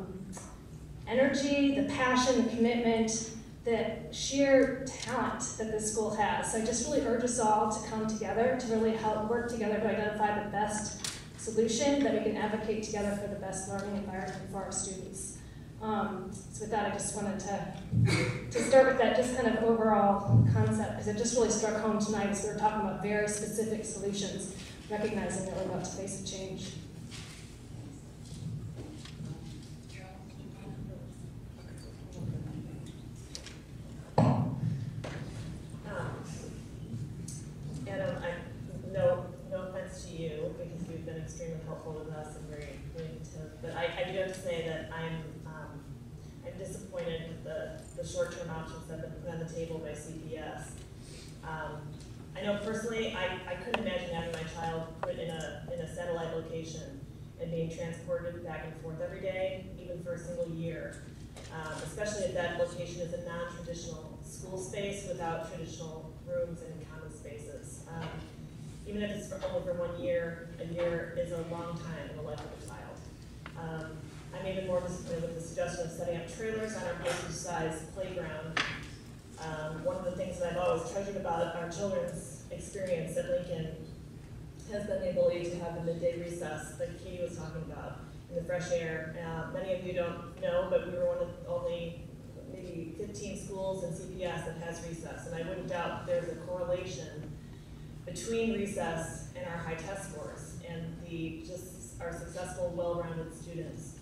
energy, the passion, the commitment, the sheer talent that this school has. So I just really urge us all to come together, to really help work together to identify the best solution that we can advocate together for the best learning environment for our students. So with that, I just wanted to start with that just kind of overall concept, because it just really struck home tonight as we were talking about very specific solutions, recognizing that we're about to face a change. Adam, no offense to you, because you've been extremely helpful with us and very communicative, but I do have to say that I'm disappointed with the short-term options that have been put on the table by CPS. I know personally, I couldn't imagine having my child put in a satellite location and being transported back and forth every day, even for a single year, especially if that location is a non-traditional school space without traditional rooms and common spaces. Even if it's only for 1 year, a year is a long time in the life of a child. I'm even more disappointed with the suggestion of setting up trailers on our postage-sized playground. One of the things that I've always treasured about our children's experience at Lincoln has been the ability to have the midday recess that Katie was talking about in the fresh air. Many of you don't know, but we were one of only maybe 15 schools in CPS that has recess, and I wouldn't doubt there's a correlation between recess and our high test scores and our successful, well-rounded students.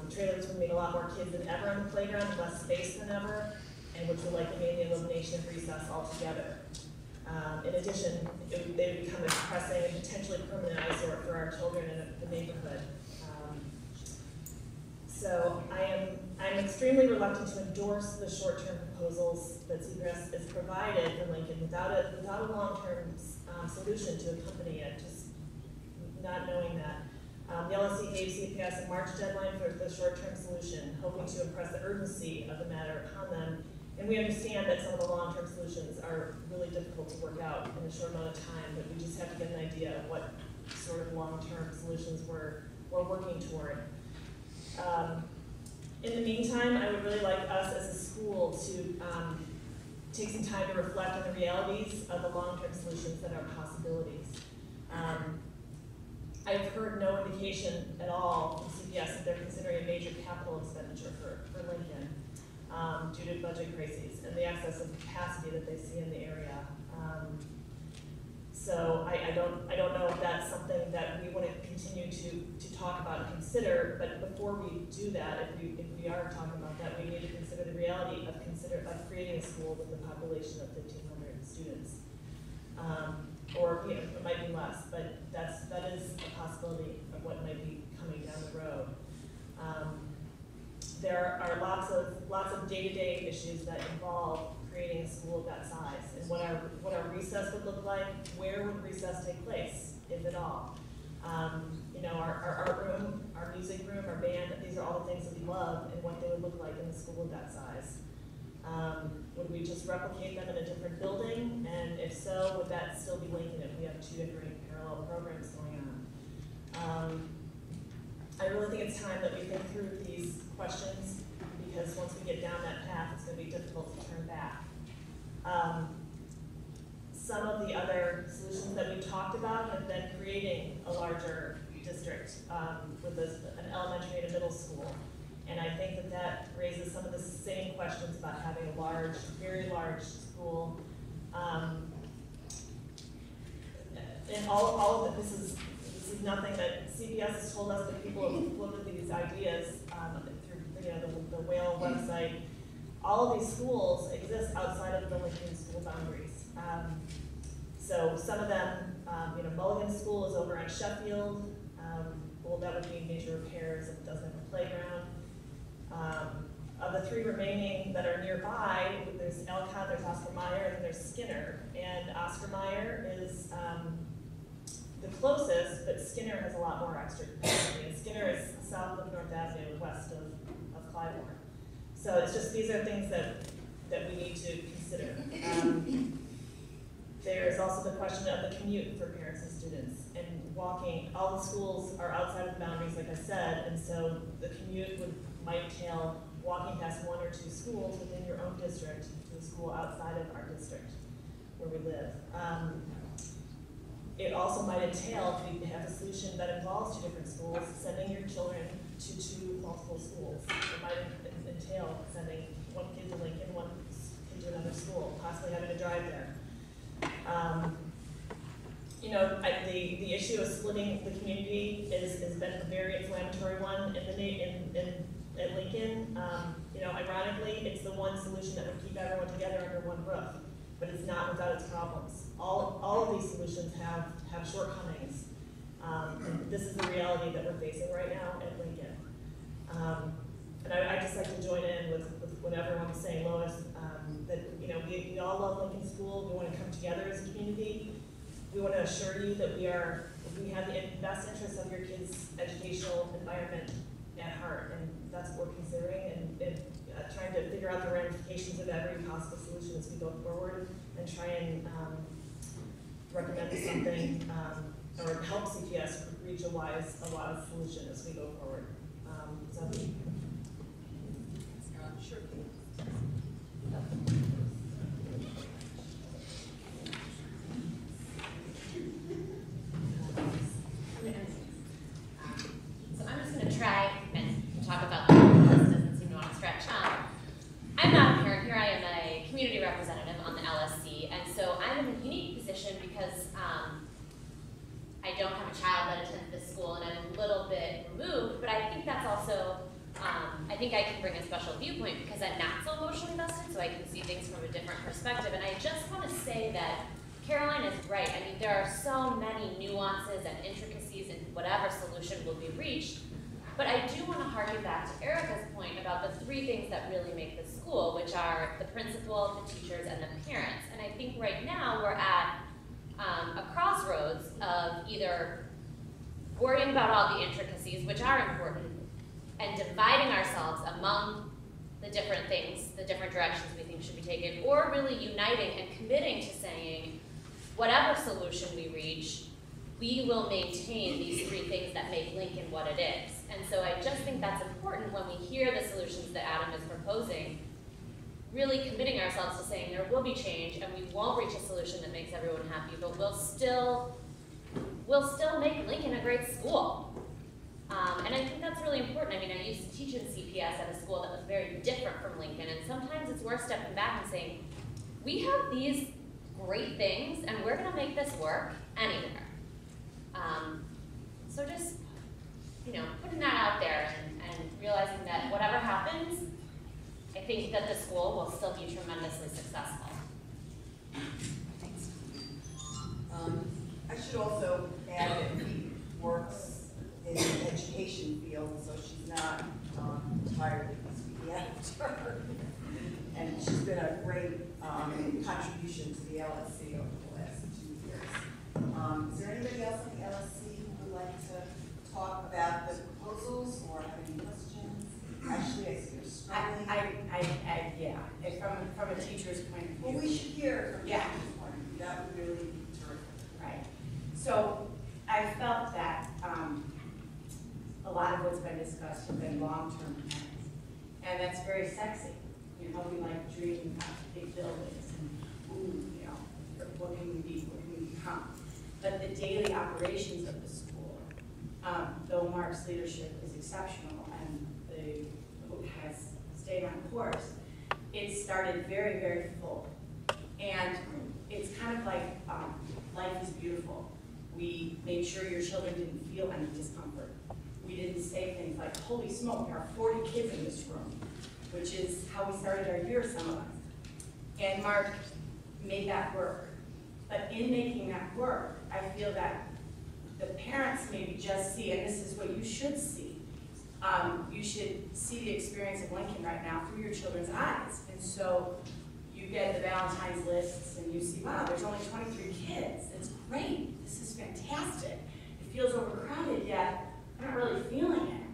The trailers would mean a lot more kids than ever on the playground, less space than ever, and which would likely mean the elimination of recess altogether. In addition, they would become a pressing and potentially permanent eyesore for our children in the neighborhood. So I'm extremely reluctant to endorse the short-term proposals that CPS has provided for Lincoln without a long-term solution to accompany it, just not knowing that. The LSC gave CPS a March deadline for the short-term solution, hoping to impress the urgency of the matter upon them. And we understand that some of the long-term solutions are really difficult to work out in a short amount of time, but we just have to get an idea of what sort of long-term solutions we're working toward. In the meantime, I would really like us as a school to take some time to reflect on the realities of the long-term solutions that are possibilities. I've heard no indication at all from CPS that they're considering a major capital expenditure for Lincoln due to budget crises and the excess of capacity that they see in the area. So I don't know if that's something that we want to continue to talk about and consider, but before we do that, if we are talking about that, we need to consider the reality of creating a school with a population of 1,500 students. Or it might be less, but that is a possibility of what might be coming down the road. There are lots of day-to-day issues that involve creating a school of that size, and what our recess would look like. Where would recess take place, if at all? You know, our art room, our music room, our band, these are all the things that we love and what they would look like in a school of that size. Would we just replicate them in a different building? And if so, would that still be Lincoln if we have two different parallel programs going on? I really think it's time that we think through these questions, because once we get down that path, it's going to be difficult to turn back. Some of the other solutions that we talked about have been creating a larger district with an elementary and a middle school. And I think that that raises some of the same questions about having a large, very large school. And all of it, this is nothing that CPS has told us, but people have floated these ideas through the WALE website. All of these schools exist outside of the Lincoln school boundaries. So some of them, Mulligan School is over on Sheffield. Well, that would mean major repairs if it doesn't have a playground. Of the three remaining that are nearby, there's Elcott, there's Oscar Mayer, and there's Skinner. And Oscar Mayer is the closest, but Skinner has a lot more extra capacity. And Skinner is south of North Avenue, west of Clybourne. So it's just, these are things that we need to consider. There is also the question of the commute for parents and students, and walking. All the schools are outside of the boundaries, like I said, and so the commute might entail walking past one or two schools within your own district to the school outside of our district where we live. It also might entail, if we have a solution that involves two different schools, sending your children to two multiple schools. It might entail sending one kid to Lincoln, one kid to another school, possibly having to drive there. The issue of splitting the community has been a very inflammatory one at Lincoln. Ironically, it's the one solution that would keep everyone together under one roof, but it's not without its problems. All of these solutions have shortcomings. And this is the reality that we're facing right now at Lincoln. And I'd just like to join in with what everyone was saying, Lois, that we all love Lincoln School. We want to come together as a community. We want to assure you that we have the best interests of your kids' educational environment at heart, and that's what we're considering, and trying to figure out the ramifications of every possible solution as we go forward, and try and recommend something or help CPS reach a wise solution as we go forward. Sure. So I'm just going to try and talk about the list. Doesn't seem to want to stretch. I'm not a parent here. I am a community representative on the LSC, and so I'm in a unique position because I don't have a child that attends this school, and I'm a little bit removed. But I think that's also I think I can bring a special viewpoint because I'm not so emotionally vested, so I can see things from a different perspective. And I just want to say that Caroline is right. I mean, there are so many nuances and intricacies in whatever solution will be reached. But I do want to harken back to Erica's point about the three things that really make the school, which are the principal, the teachers, and the parents. And I think right now we're at a crossroads of either worrying about all the intricacies, which are important, and dividing ourselves among the different things, the different directions we think should be taken, or really uniting and committing to saying, whatever solution we reach, we will maintain these three things that make Lincoln what it is. And so I just think that's important when we hear the solutions that Adam is proposing, really committing ourselves to saying there will be change and we won't reach a solution that makes everyone happy, but we'll still make Lincoln a great school. And I think that's really important. I mean, I used to teach in CPS at a school that was very different from Lincoln, and sometimes it's worth stepping back and saying, we have these great things, and we're going to make this work anywhere. So just, putting that out there and realizing that whatever happens, I think that the school will still be tremendously successful. Thanks. I should also add that Pete works in the education field, so she's not entirely CPS. And she's been a great contribution to the LSC over the last 2 years. Is there anybody else on the LSC who would like talk about the proposals or have any questions? Actually, I see you're struggling. Yeah, from a teacher's point of view. Well, we should hear from Yeah. teachers' point of view. That would really be terrific. Right. So I felt that a lot of what's been discussed have been long-term plans. And that's very sexy. You know, we like dreaming about big buildings and, ooh, you know, what can we be, what can we become? But the daily operations of the school, though Mark's leadership is exceptional and has stayed on course, it started very, very full. And it's kind of like life is beautiful. We made sure your children didn't feel any discomfort. We didn't say things like, holy smoke, there are 40 kids in this room, which is how we started our year, some of us. And Mark made that work. But in making that work, I feel that the parents maybe just see, and this is what you should see, you should see the experience of Lincoln right now through your children's eyes. And so you get the Valentine's lists and you see, wow, there's only 23 kids. It's great. This is fantastic. It feels overcrowded, yet I'm not really feeling it.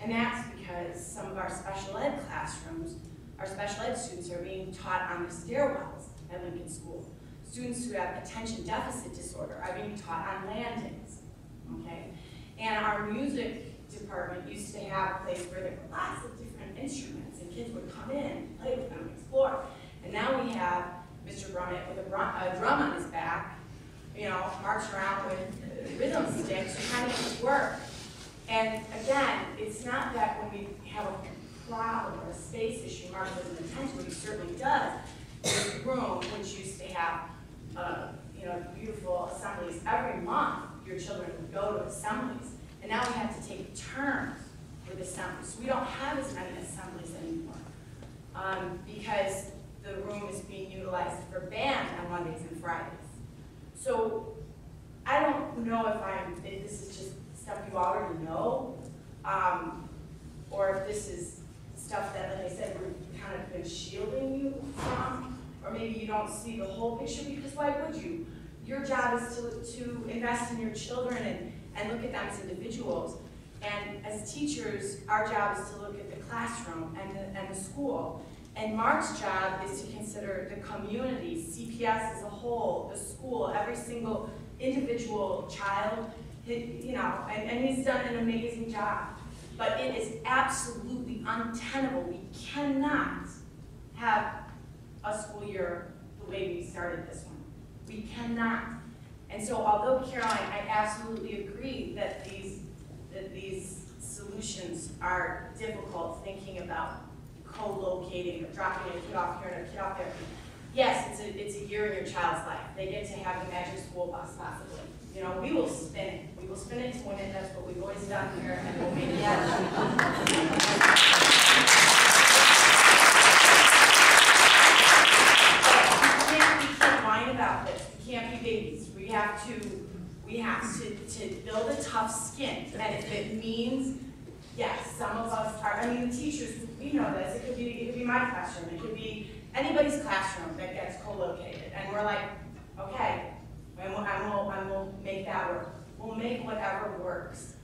And that's because some of our special ed classrooms, our special ed students are being taught on the stairwells at Lincoln School. Students who have attention deficit disorder are being taught on landings, okay? And our music department used to have a place where there were lots of different instruments and kids would come in, play with them, explore. And now we have Mr. Brummett with a drum on his back, you know, marching around with rhythm sticks to kind of just work. And again, it's not that when we have a problem or a space issue, Mark doesn't attend to it, he certainly does. This room, which used to have, you know, beautiful assemblies every month, your children would go to assemblies. And now we have to take turns with assemblies. So we don't have as many assemblies anymore because the room is being utilized for band on Mondays and Fridays. So I don't know if this is just stuff you already know, or if this is stuff that, like I said, we're kind of been shielding you from, or maybe you don't see the whole picture, because why would you? Your job is to invest in your children and look at them as individuals. And as teachers, our job is to look at the classroom and the school. And Mark's job is to consider the community, CPS as a whole, the school, every single individual child, you know, and he's done an amazing job. But it is absolutely untenable. We cannot have a school year the way we started this one. We cannot. And so although, Caroline, I absolutely agree that these solutions are difficult, thinking about co-locating, dropping a kid off here and a kid off there. Yes, it's a year in your child's life. They get to have the magic school bus, possibly. You know, we will spin it. We will spin it to win it. That's what we've always done here, and we'll make it happen. We can't whine about this. We can't be babies. We have to build a tough skin. And if it means, yes, some of us are, I mean, the teachers, we know this. It could be my classroom. It could be anybody's classroom that gets co-located. And we're like, okay, and we'll make that work. We'll make whatever works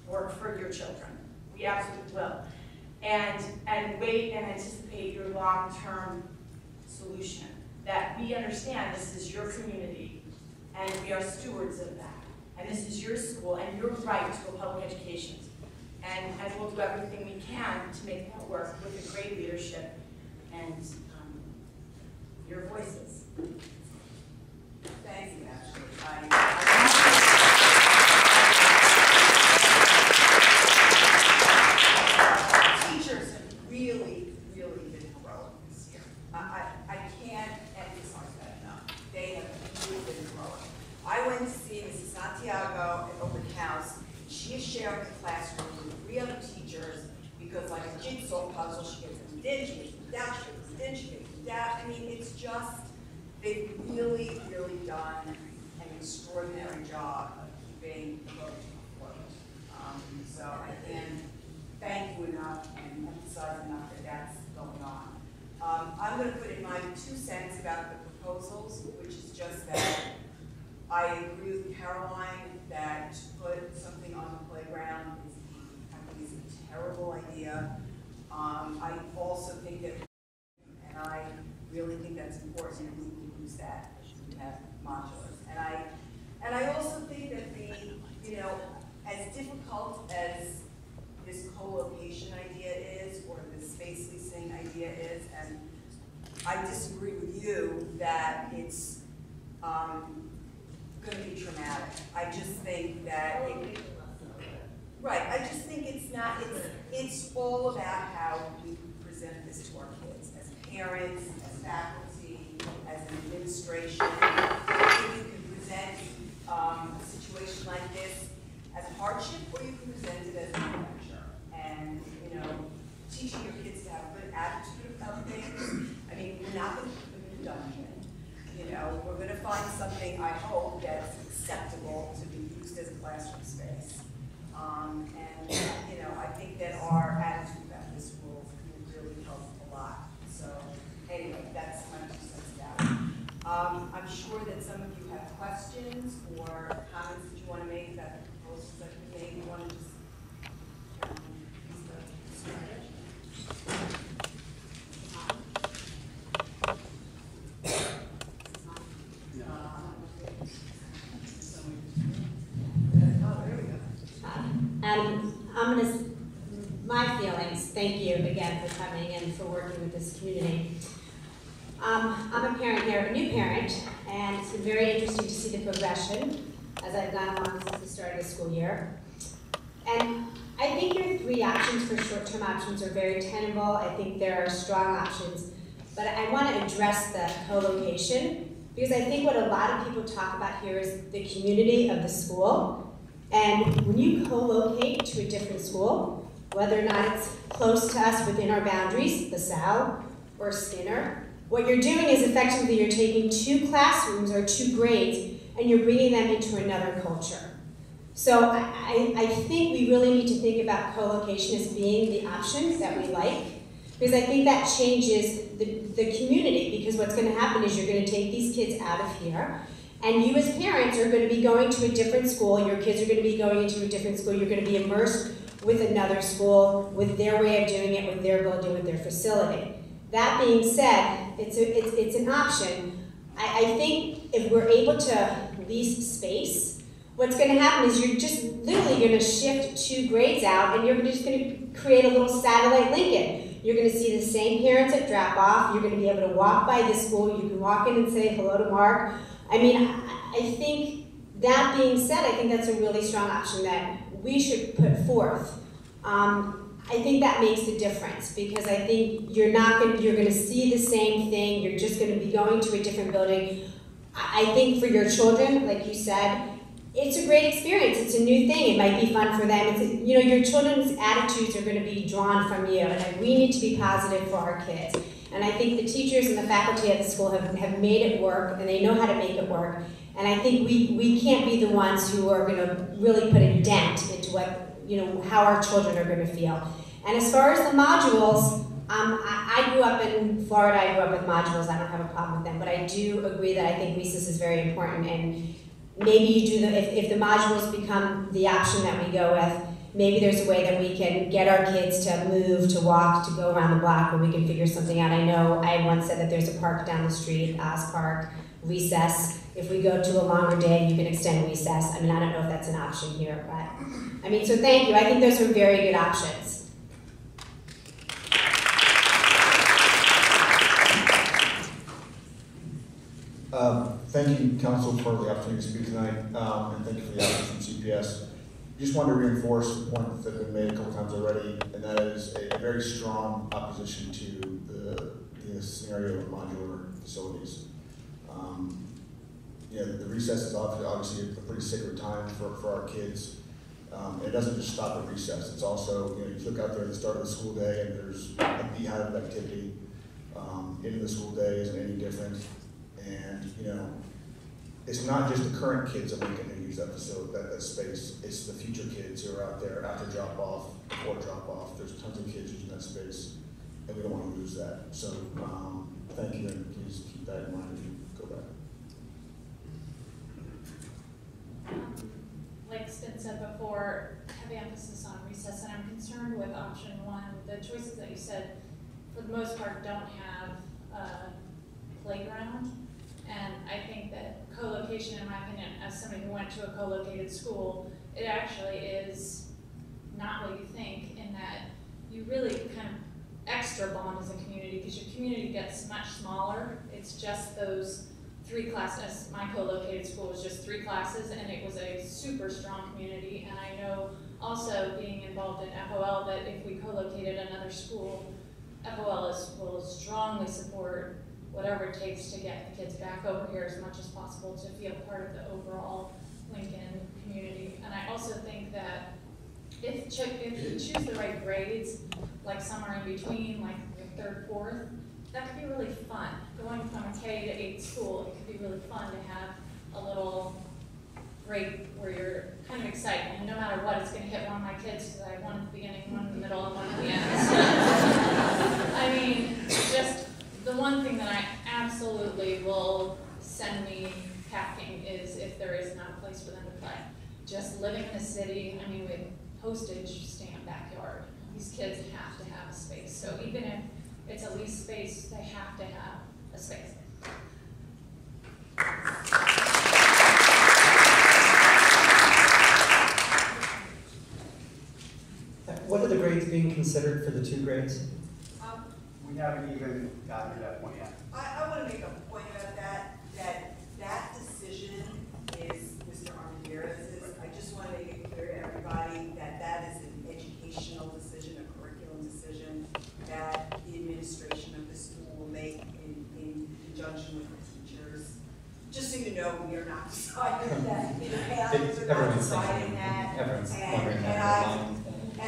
work for your children. We absolutely will. And wait and anticipate your long-term solution. That we understand this is your community, and we are stewards of that. And this is your school, and your right to a public education. And we'll do everything we can to make that work with the great leadership and your voices. Thank you, Ashley. Teachers have really, really been heroic this year. I can't emphasize that enough. They have really been heroic. I went to see Mrs. Santiago at open house. She is sharing the classroom with 3 other teachers because, like a jigsaw puzzle, she gets them in, she gets them down, she gets them in, she gets them down. I mean, it's just, they've really, really done an extraordinary job of keeping the boat afloat. So I can't thank you enough and emphasize enough that that's going on. I'm going to put in my 2 cents about the proposals, which is just that I agree with Caroline that to put something on the playground is a terrible idea. I also think that, and I really think that's important, and we can use that, we have modulars. And I also think that as difficult as this co-location idea is, or the space leasing idea is, and I disagree with you that it's going to be traumatic. I just think that right. I just think it's all about how we present this to our kids, as parents, as faculty, as an administration. I think you can present a situation like this as a hardship, or you can present it as an adventure. And teaching your kids to have a good attitude about things. I mean, we're not going to put them in a dungeon. We're going to find something, I hope, that's acceptable to be used as a classroom space. I think that our attitude about this will really help a lot. So, anyway, that's my 2 cents about it. I'm sure that some of you have questions or comments that you want to make about the proposals that we made. You want to just use the strategy. My feelings, thank you again for coming and for working with this community. I'm a parent here, a new parent, and it's been very interesting to see the progression as I've gone along since the start of the school year. And I think your 3 options for short-term options are very tenable. I think there are strong options, but I want to address the co-location because I think what a lot of people talk about here is the community of the school. And when you co-locate to a different school, whether or not it's close to us within our boundaries, LaSalle or Skinner, what you're doing is effectively you're taking 2 classrooms or 2 grades and you're bringing them into another culture. So I think we really need to think about co-location as being the option that we like, because I think that changes the community, because what's going to happen is you're going to take these kids out of here. And you as parents are going to be going to a different school, your kids are going to be going into a different school, you're going to be immersed with another school, with their way of doing it, with their building, with their facility. That being said, it's an option. I think if we're able to lease space, what's going to happen is you're just literally going to shift 2 grades out and you're just going to create a little satellite Lincoln. You're going to see the same parents at drop-off, you're going to be able to walk by this school, you can walk in and say hello to Mark. I mean, I think that being said, I think that's a really strong option that we should put forth. I think that makes a difference because I think you're going to see the same thing. You're just going to be going to a different building. I think for your children, like you said, it's a great experience. It's a new thing. It might be fun for them. Your children's attitudes are going to be drawn from you, and we need to be positive for our kids. And I think the teachers and the faculty at the school have made it work, and they know how to make it work. And I think we can't be the ones who are going to really put a dent into how our children are going to feel. And as far as the modules, I grew up in Florida. I grew up with modules. I don't have a problem with them, but I do agree that I think recess is very important. And maybe you do if the modules become the option that we go with. Maybe there's a way that we can get our kids to move, to walk, to go around the block, or we can figure something out. I know I once said that there's a park down the street, Oz Park, recess. If we go to a longer day, you can extend recess. I mean, I don't know if that's an option here, but so thank you. I think those are very good options. Thank you, Council, for the opportunity to speak tonight, and thank you for the option from CPS. Just wanted to reinforce the point that's been made a couple times already, and that is a very strong opposition to the scenario of modular facilities. The recess is obviously a pretty sacred time for our kids. It doesn't just stop at recess. It's also, you look out there at the start of the school day and there's a beehive of activity. Into the school day isn't any different. And, it's not just the current kids that we can use that facility, that space. It's the future kids who are out there after drop-off, before drop-off. There's tons of kids using that space, and we don't want to lose that. So, thank you, and please keep that in mind as you go back. choices that you said, for the most part, don't have a playground. And I think that co-location, in my opinion, as somebody who went to a co-located school, it actually is not what you think, in that you really kind of extra bond as a community, because your community gets much smaller. It's just those 3 classes. My co-located school was just 3 classes, and it was a super strong community. And I know also, being involved in FOL, that if we co-located another school, FOL will strongly support whatever it takes to get the kids back over here as much as possible to feel part of the overall Lincoln community. And I also think that if you choose the right grades, like somewhere in between, like your 3rd, 4th, that could be really fun. Going from a K to 8 school, it could be really fun to have a little break where you're kind of excited, and no matter what, it's going to hit one of my kids, because I have one at the beginning, one in the middle, and one at the end. I mean, just the one thing that I absolutely will send me packing is if there is not a place for them to play. Just living in the city, I mean, with postage stamp backyard, these kids have to have a space. So even if it's a leased space, they have to have a space. What are the grades being considered for the 2 grades? We haven't even gotten to that point yet. I want to make a point about that decision is Mr. Armendariz'. I just want to make it clear to everybody that is an educational decision, a curriculum decision that the administration of the school will make in conjunction with the teachers. Just so you know, we are not deciding that. We're not deciding that. Everyone's wondering that.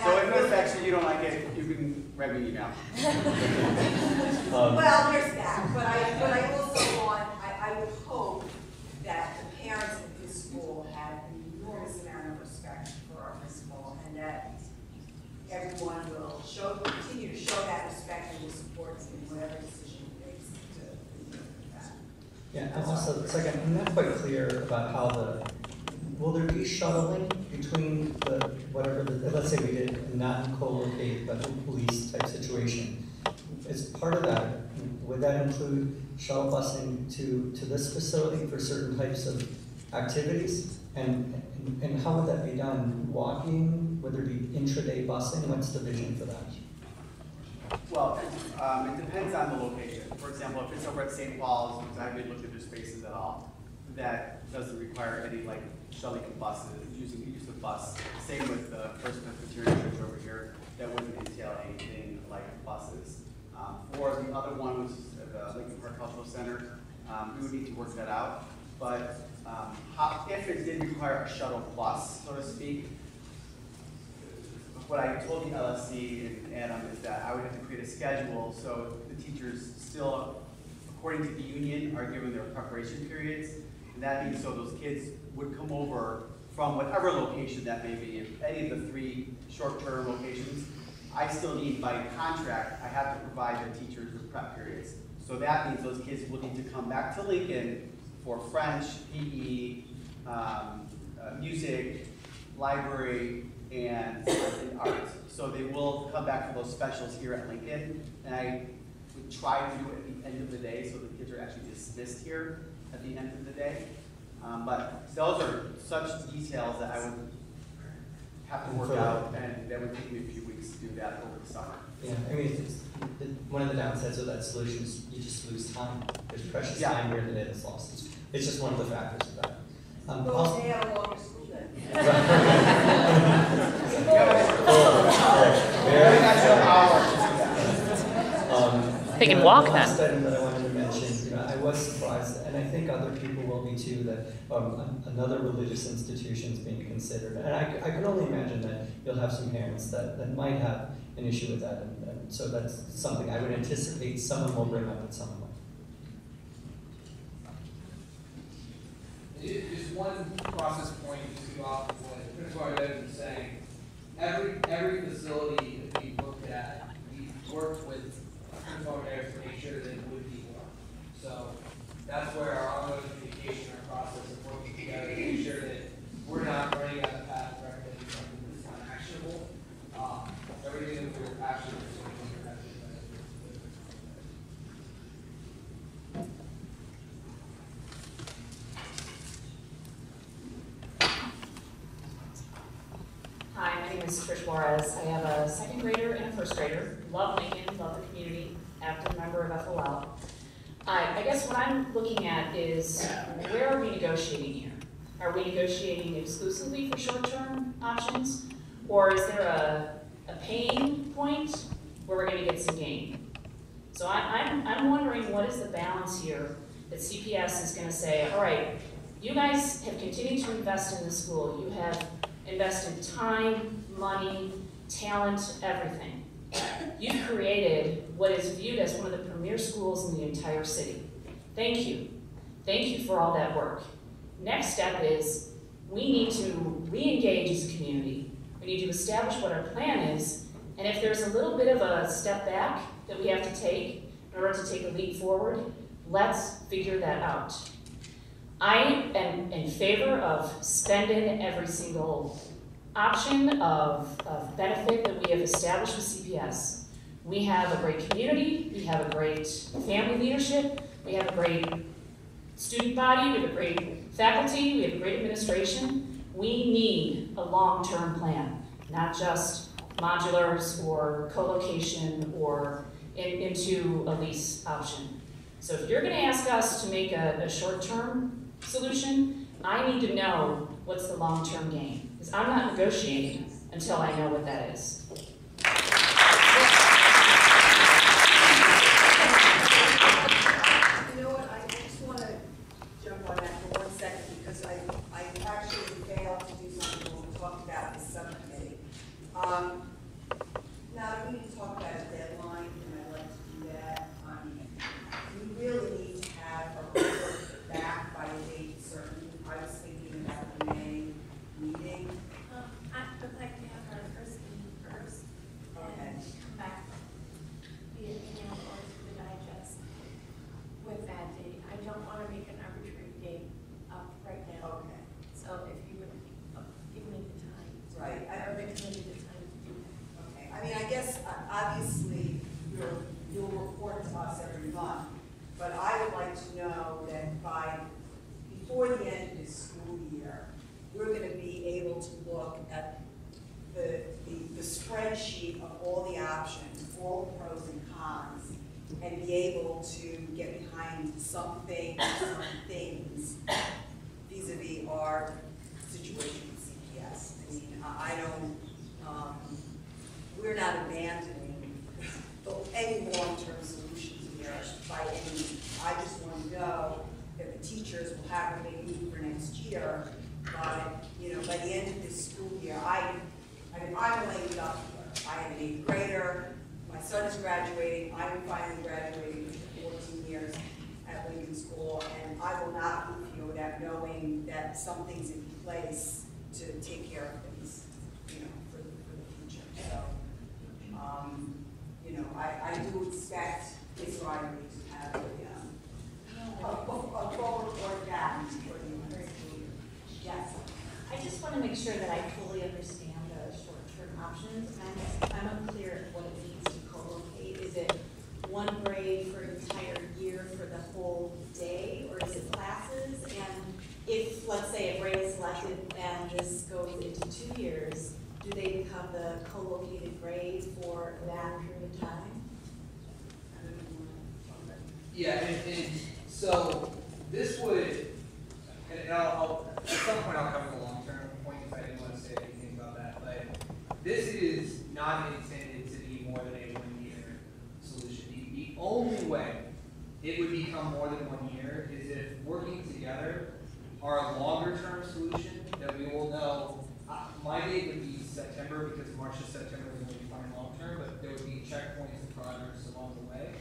So if it affects you, you don't like it, you can write me an email. Well, there's that, but I also want, I would hope that the parents of this school have an enormous amount of respect for our principal, and that everyone will continue to show that respect and will support in whatever decision he makes to do that. Yeah, and also, second, I'm not quite clear about how will there be shuttling between let's say we did a not co-locate, but a police type situation. As part of that, would that include shuttle busing to this facility for certain types of activities? And how would that be done? Walking? Would there be intraday busing? What's the vision for that? Well, it depends on the location. For example, if it's over at St. Paul's, because I haven't looked at their spaces at all, that doesn't require any like shuttling of buses, using the use of bus. Same with the First Presbyterian Church over here, that wouldn't entail anything like buses. For the other one, which is the Lincoln Park Cultural Center, we would need to work that out. But if it did require a shuttle bus, so to speak, what I told the LSC and Adam is that I would have to create a schedule so the teachers still, according to the union, are given their preparation periods. And that means so those kids would come over from whatever location that may be, if any of the 3 short-term locations. I still need, by contract, I have to provide the teachers with prep periods. So that means those kids will need to come back to Lincoln for French, PE, music, library, and art. So they will come back for those specials here at Lincoln. And I would try to do it at the end of the day so the kids are actually dismissed here at the end of the day. But those are such details that I would have to work out, and that would take me a few weeks to do that over the summer. Yeah, I mean, one of the downsides of that solution is you just lose time. There's precious time here today that's lost. It's just one of the factors of that. Well, they have a longer school day. They can walk then. Last item that I wanted to mention, I was surprised, and I think other people will be too, that another religious institution is being considered. And I can only imagine that you'll have some parents that might have an issue with that, and so that's something I would anticipate someone will bring up at some point. Just one process point to go off of what Principal Armendariz was saying. Every facility that we looked at, we worked with Principal Armendariz to make sure that it would be one. So that's where our ongoing communication, our process of working together to make sure that we're not running down the path of recommending something that's not actionable. Everything that we're actually is Trish Juarez. I have a second grader and a first grader. Love Lincoln, love the community, active member of FOL. I guess what I'm looking at is, where are we negotiating here? Are we negotiating exclusively for short-term options? Or is there a pain point where we're gonna get some gain? So I'm wondering, what is the balance here that CPS is gonna say, all right, you guys have continued to invest in the school. You have invested time, money, talent, everything. You've created what is viewed as one of the premier schools in the entire city. Thank you. Thank you for all that work. Next step is, we need to re-engage as a community. We need to establish what our plan is, and if there's a little bit of a step back that we have to take in order to take a leap forward, let's figure that out. I am in favor of spending every single option of benefit that we have established with CPS. We have a great community, we have a great family leadership, we have a great student body, we have a great faculty, we have a great administration. We need a long-term plan, not just modulars or co-location or into a lease option. So if you're gonna ask us to make a short-term solution, I need to know what's the long-term gain, because I'm not negotiating until I know what that is. You know what, I just want to jump on that for 1 second, because I actually failed to do something when we talked about this subcommittee. Now, we need to talk about a deadline, and I'd like to do that. We really need to have a report back by a date certain. I was thinking about the May meeting. I would like to have our first meeting first. Okay. And come back via email or through the digest with that date. I don't want to make an arbitrary date up right now. Okay. So if you would give me the time. Right. Or the committee the time to do that. Okay. I mean, I guess, obviously, you'll report to us every month, but I would like to know that before the end of this school year, we're going to be able to look at the spreadsheet of all the options, all the pros and cons, and be able to get behind something, some things vis-a-vis our situation with CPS. I mean, I don't, we're not abandoning any long-term solutions here by any means. I just want to know that the teachers will have what they need for next year, but, by the end of this school year, I'm laid up here. I have an 8th grader, my son is graduating, I'm finally graduating after 14 years at Lincoln School, and I will not leave here without knowing that something's in place to take care of things, for the future. So, I do expect this library to have a full report back for the next school year. Yes. I just want to make sure that I fully understand the short-term options. I'm unclear what it means to co-locate. Is it one grade for an entire year for the whole day, or is it classes? And if, let's say, a grade is selected and this goes into 2 years, do they become the co-located grade for that period of time? Yeah, and so this would, and I'll at some point I'll cover the long-term point if I didn't want to say anything about that, but this is not intended to be more than a 1-year solution. The only way it would become more than 1 year is if working together are a longer-term solution that we will know. My date would be September, because March to September is going to be fine long-term, but there would be checkpoints and progress along the way.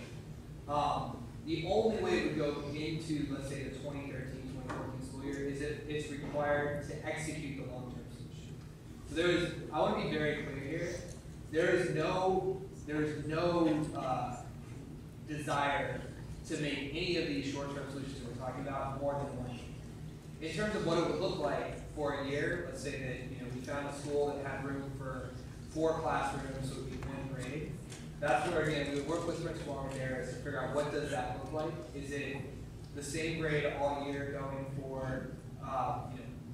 The only way it would go into, let's say, the 2013-2014 school year is if it's required to execute the long-term solution. So I want to be very clear here. There is no desire to make any of these short-term solutions that we're talking about more than 1 year. In terms of what it would look like for a year, let's say that we found a school that had room for 4 classrooms, so it would be 1 grade. That's where, again, we would work with Principal Armendariz to figure out what does that look like. Is it the same grade all year going for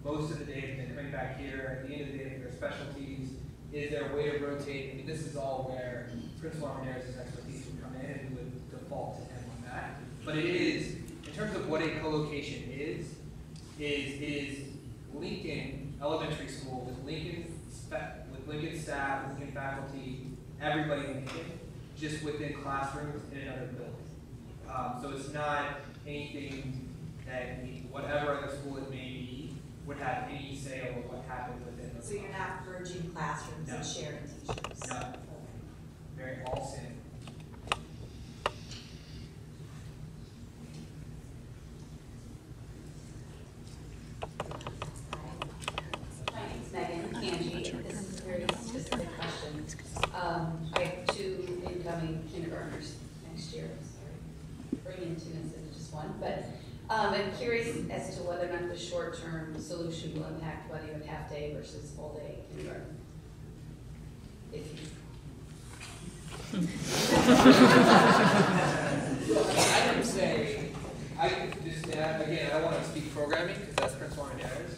most of the day, and then coming back here at the end of the day for their specialties, is there a way to rotate? I mean, this is all where Principal Armendariz' expertise would come in and would default to him on that. But it is, in terms of what a co-location is Lincoln Elementary School with Lincoln staff, Lincoln faculty, everybody in Lincoln, just within classrooms in another building. So it's not anything that whatever other school it may be would have any say over what happened within those. So you're not merging classrooms and sharing teachers? No. Very all same. Megan, Angie, this is a very specific question. I have 2 incoming kindergartners next year, sorry, bringing 2 instead of just 1, but I'm curious as to whether or not the short-term solution will impact whether you have half-day versus full-day kindergarten. If you. I would say, again, I don't want to speak programming because that's Principal Armendariz.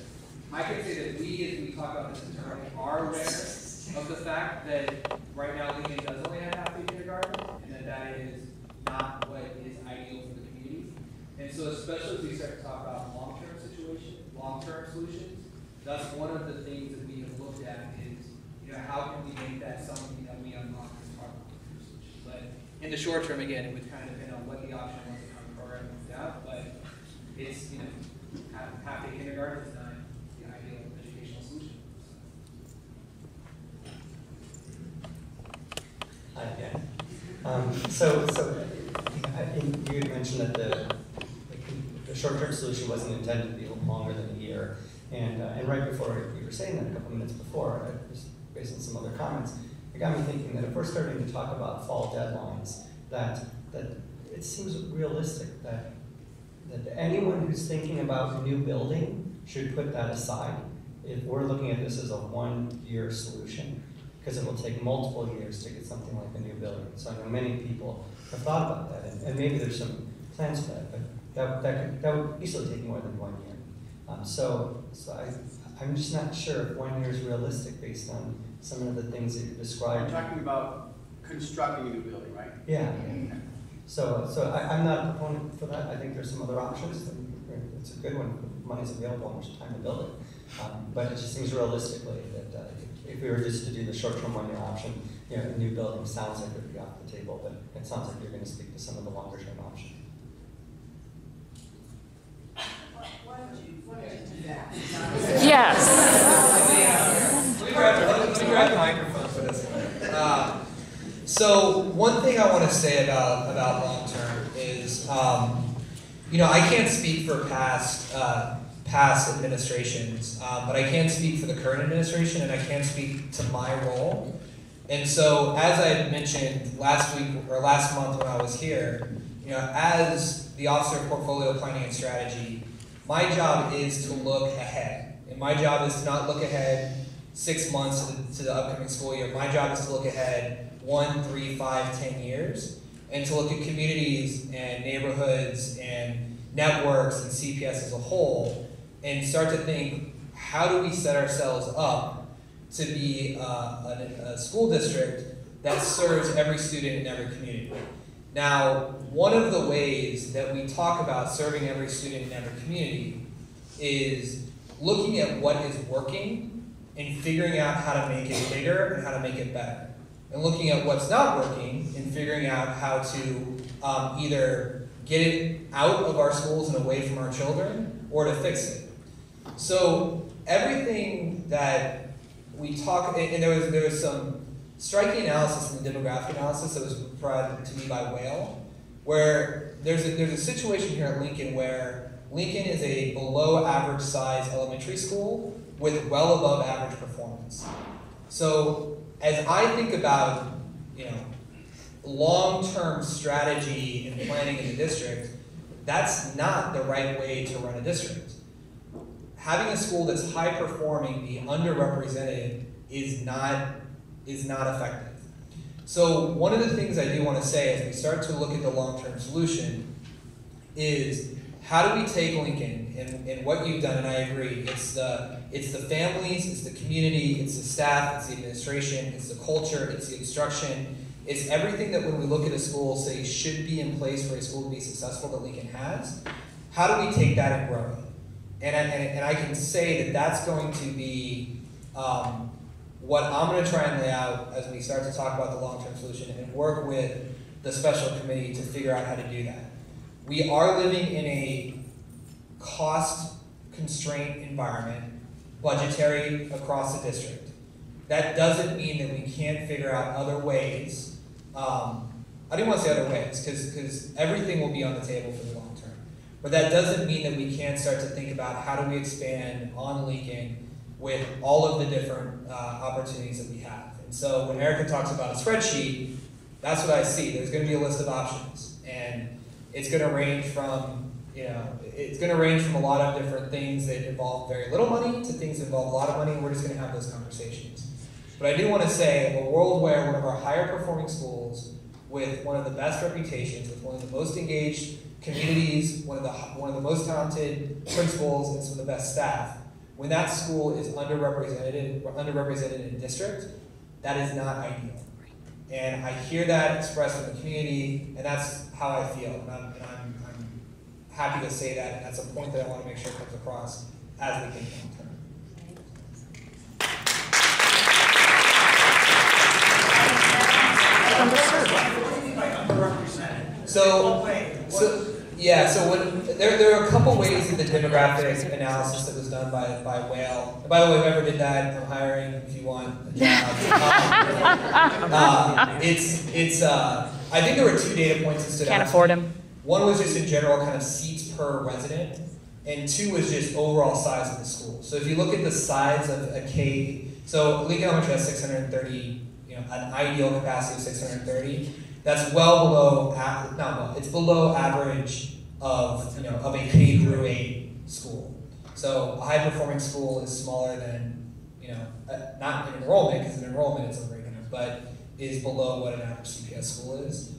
I can say that we, as we talk about this internally, are aware of the fact that right now Lincoln does only have half-day kindergarten, and that is not what is ideal for the community. And so, especially as we start to talk about long-term solutions, that's one of the things that we have looked at is, how can we make that something that we unlock as part of the long-term solution. But in the short term, again, it would kind of depend on what the option was to come program comes out. But it's, half-day kindergarten is not the ideal educational solution. Hi again. So you had mentioned that the short-term solution wasn't intended to be longer than a year, and right before you were saying that, a couple minutes before, just based on some other comments, it got me thinking that if we're starting to talk about fall deadlines, that it seems realistic that anyone who's thinking about a new building should put that aside. If we're looking at this as a 1-year solution, because it will take multiple years to get something like a new building. So I know many people have thought about that, and maybe there's some plans for that, but that would easily take more than 1 year. So I'm just not sure if 1 year is realistic based on some of the things that you described. You're talking about constructing a new building, right? Yeah. So I'm not a proponent for that. I think there's some other options. It's a good one. Money's available and there's time to build it. But it just seems realistically that if we were just to do the short-term 1 year option, a new building sounds like it would be off the table, but it sounds like you're going to speak to some of the longer-term options. Why don't you do that? Yes. Let me grab the microphone for this one. So one thing I want to say about long-term is, I can't speak for past administrations, but I can speak for the current administration, and I can speak to my role. And so, as I had mentioned last week or last month when I was here, as the Officer of Portfolio Planning and Strategy, my job is to look ahead. And my job is to not look ahead 6 months to the upcoming school year. My job is to look ahead 1, 3, 5, 10 years, and to look at communities and neighborhoods and networks and CPS as a whole, and start to think, how do we set ourselves up to be a school district that serves every student in every community? Now, one of the ways that we talk about serving every student in every community is looking at what is working and figuring out how to make it bigger and how to make it better. And looking at what's not working and figuring out how to either get it out of our schools and away from our children or to fix it. So everything that we talk, and there was some striking analysis in the demographic analysis that was provided to me by WALE, where there's a situation here at Lincoln where Lincoln is a below average size elementary school with well above average performance. So as I think about, long-term strategy and planning in the district, that's not the right way to run a district. Having a school that's high-performing be underrepresented is not effective. So one of the things I do want to say as we start to look at the long-term solution is how do we take Lincoln and what you've done, and I agree, it's the families, it's the community, it's the staff, it's the administration, it's the culture, it's the instruction, it's everything that when we look at a school say should be in place for a school to be successful that Lincoln has. How do we take that and grow it? And I can say that that's going to be what I'm going to try and lay out as we start to talk about the long-term solution and work with the special committee to figure out how to do that. We are living in a cost-constrained environment, budgetary across the district. That doesn't mean that we can't figure out other ways. I didn't want to say other ways, because everything will be on the table for the long term. But that doesn't mean that we can't start to think about how do we expand on Lincoln with all of the different opportunities that we have. And so when Erica talks about a spreadsheet, that's what I see. There's going to be a list of options, and it's going to range from, it's going to range from a lot of different things that involve very little money to things that involve a lot of money, and we're just going to have those conversations. But I do want to say, a world where one of our higher performing schools, with one of the best reputations, with one of the most engaged communities, one of the most talented principals, and some of the best staff, when that school is underrepresented in a district, that is not ideal. And I hear that expressed from the community, and that's how I feel. And I'm happy to say that, and that's a point that I want to make sure comes across as we think long term. So there are a couple ways in the demographic analysis that was done by WALE. And by the way, whoever did that, I'm hiring if you want a job. I think there were 2 data points that stood out. Can't afford him. One was just in general kind of seats per resident, and 2 was just overall size of the school. So if you look at the size of a K, so Lincoln Elementary has 630, an ideal capacity of 630. That's well below, it's below average of a K through 8 school. So a high performing school is smaller than, not in enrollment, because in enrollment it's over 800, but is below what an average CPS school is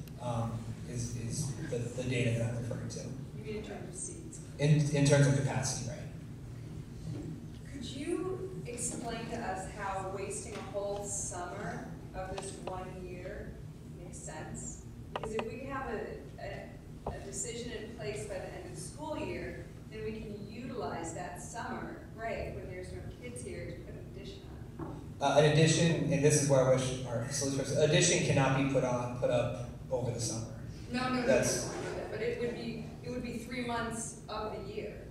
the data that I'm referring to. You mean in terms of seats? In terms of capacity, right. Could you explain to us how wasting a whole summer of this 1 year makes sense? Because if we have a decision in place by the end of the school year, then we can utilize that summer break when there's no kids here to put an addition on. An addition, and this is where I wish our facilities person, addition cannot be put up over the summer. No, but it would be 3 months of the year.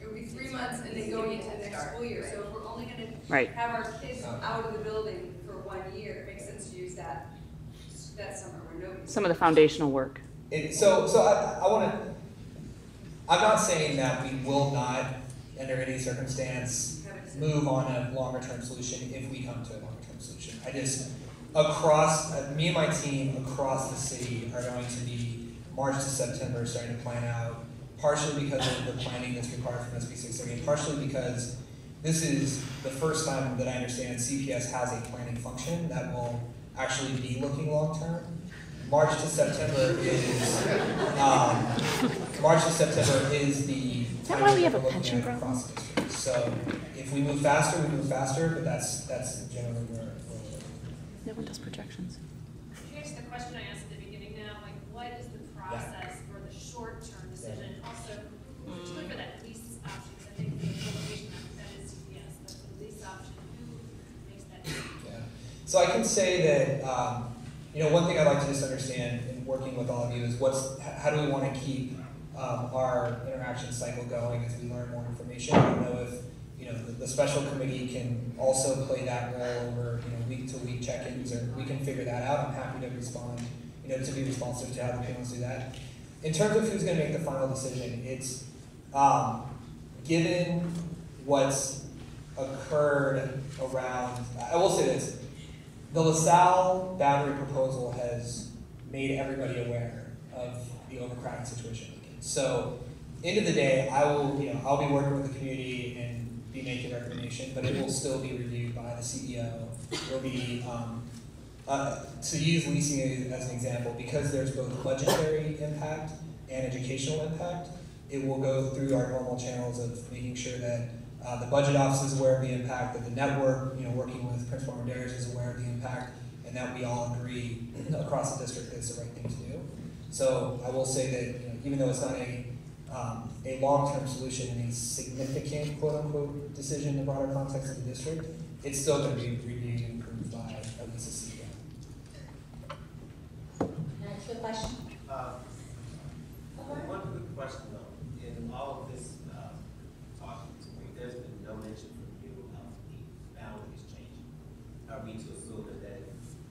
It would be 3 months and then going into the next school year. So if we're only going to have our kids out of the building for 1 year, it makes sense to use that summer where nobody. Some of the foundational work. I'm not saying that we will not, under any circumstance, move on a longer term solution if we come to a longer term solution. Me and my team across the city are going to be March to September starting to plan out, partially because of the planning that's required from SB 630, and partially because this is the first time that I understand CPS has a planning function that will actually be looking long term. March to September is the Is that why we have a pension problem? across the district. So if we move faster, but that's generally where we're. No one does projections. Here's the question I asked at the beginning now, like what is the process for the short-term decision? Also, particularly for that lease option, I think the location that is CPS, but the lease option, who makes that decision? Yeah. So I can say that, one thing I'd like to just understand in working with all of you is how do we want to keep our interaction cycle going as we learn more information. I don't know if the special committee can also play that role over week to week check-ins, or we can figure that out. I'm happy to respond, to be responsive to how the panelists do that. In terms of who's going to make the final decision, it's given what's occurred around. I will say this: the LaSalle boundary proposal has made everybody aware of the overcrowding situation. So, end of the day, I'll be working with the community and be making a recommendation, but it will still be reviewed by the CEO. It will be, to use leasing as an example, because there's both budgetary impact and educational impact. It will go through our normal channels of making sure that the budget office is aware of the impact, that the network, working with Principal Medeiros is aware of the impact, and that we all agree across the district that it's the right thing to do. So I will say that even though it's not a long-term solution and a significant quote-unquote decision in the broader context of the district, it's still going to be reviewed and approved by at least a CEO. Next question. One quick question though. In all of this talking to me, there's been no mention from you of the boundaries changing. Are we to assume that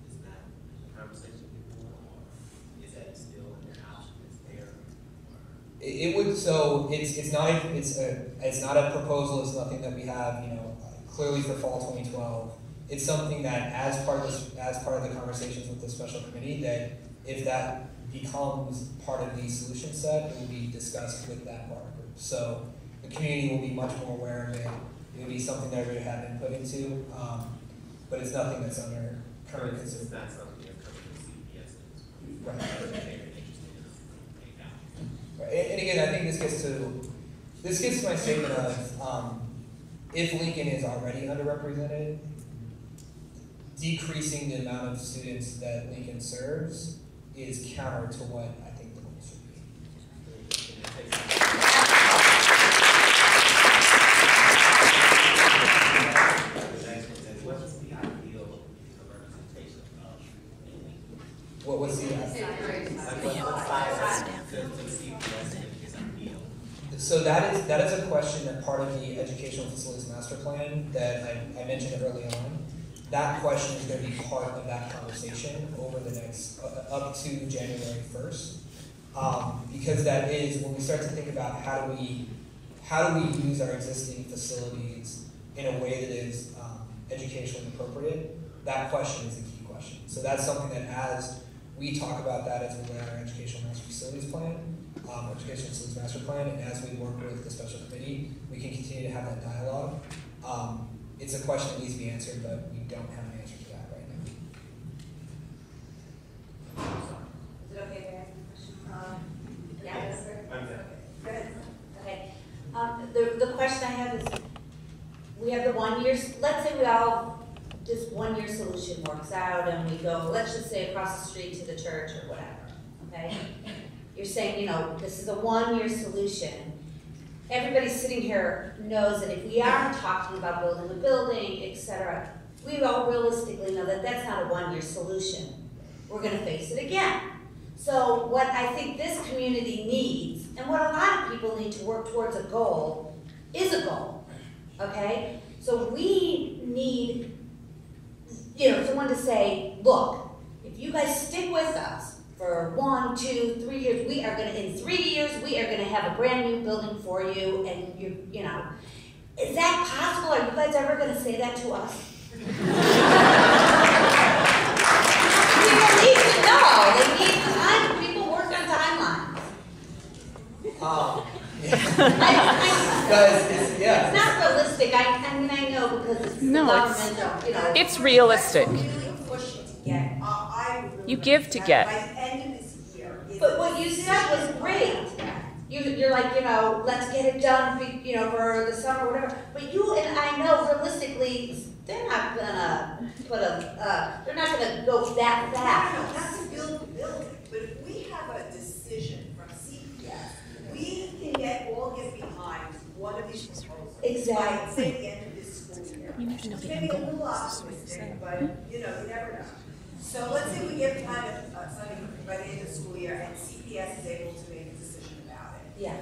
is not a conversation before, or is that still an option that's there? It would, so it's not a proposal. It's nothing that we have clearly for fall 2012. It's something that as part of the conversations with the special committee, that if that becomes part of the solution set, it will be discussed with that broader group. So the community will be much more aware of it. It will be something that everybody have input into, but it's nothing that's under current consideration. It's not something that's coming from CPS. Right. And again, I think this gets to my statement of if Lincoln is already underrepresented, decreasing the amount of students that Lincoln serves is counter to what I think the goal should be. What's the ideal representation of What's the So that is a question that part of the Educational Facilities Master Plan that I mentioned early on. That question is going to be part of that conversation over the next, up to January 1st. Because that is, when we start to think about how do we use our existing facilities in a way that is educationally appropriate, that question is the key question. So that's something that as we talk about that as we lay out our Educational Master Facilities Plan, Educational Facilities Master Plan, and as we work with the special committee, we can continue to have that dialogue. It's a question that needs to be answered, but we don't have an answer to that right now. Is it okay to ask a question? Yes. Go ahead. Okay. The question I have is, we have the 1 year, let's say we all, this 1 year solution works out and we go, let's just say across the street to the church or whatever, okay? You're saying, this is a 1 year solution. Everybody sitting here knows that if we are talking about building a building, etc., we all realistically know that that's not a 1 year solution. We're going to face it again. So what I think this community needs, and what a lot of people need to work towards a goal, is a goal, okay? So we need, someone to say, look, if you guys stick with us for 1, 2, 3 years, in 3 years, we are gonna have a brand new building for you, and is that possible? Are you guys ever gonna say that to us? People need to know. They need time. People work on timelines. It's not realistic. I know because it's the government. It's realistic. You give to get. But what you said was great. You're like, let's get it done, for the summer, or whatever. But you and I know realistically, they're not gonna they're not gonna go that fast. No, not to build the building, but if we have a decision from CPS, we can all get behind one of these proposals. Exactly. By, say, the end of this school year. Maybe a little optimistic, but you never know. So let's say we get behind something by the end of the school year and CPS is able to make a decision about it. Yeah.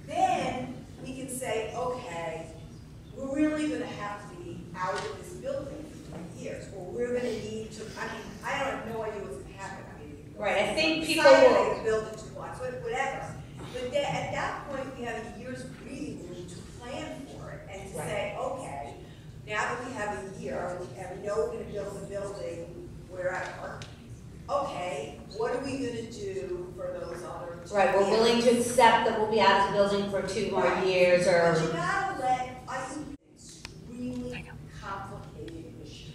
Then we can say, okay, we're really going to have to be out of this building for 3 years, or we're going to need to. I have no idea what's going to happen. Right. I think people will build it 2 blocks, whatever. But at that point, we have a year's breathing room to plan for it and to say, okay, now that we have a year and we know we're going to build a building wherever, okay, what are we going to do for those other 2 Right, we're years? willing to accept that we'll be out of the building for 2 more years, or. But you gotta I think it's extremely complicated issue.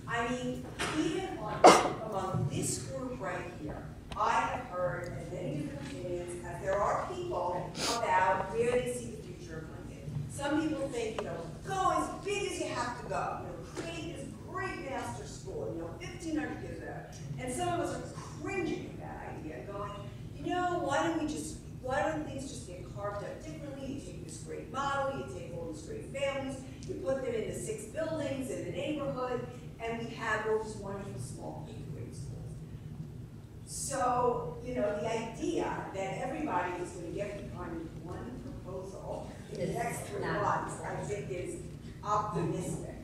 I mean, even among this group right here, I have heard many different opinions as there are people about where they see the future of Lincoln. Some people think, go as big as you have to go. Create this great master school, 1,500 kids there. And some of us are cringing at that idea, going, why don't things just get carved up differently? You take this great model, you take all these great families, you put them into 6 buildings in the neighborhood, and we have all these wonderful small 8th grade schools. So, the idea that everybody is going to get behind one proposal in the next 3 months, I think is optimistic.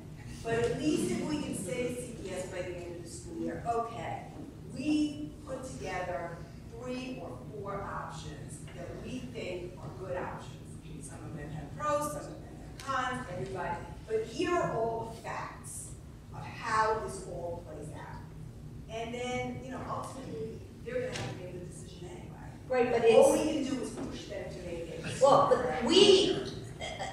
But at least if we can say to CPS by the end of the school year, okay, we put together 3 or 4 options that we think are good options. Some of them have pros, some of them have cons, everybody. But here are all the facts of how this all plays out. And then, ultimately, they're going to have to make the decision anyway. Right, but all we can do is push them to make it. Well, but we,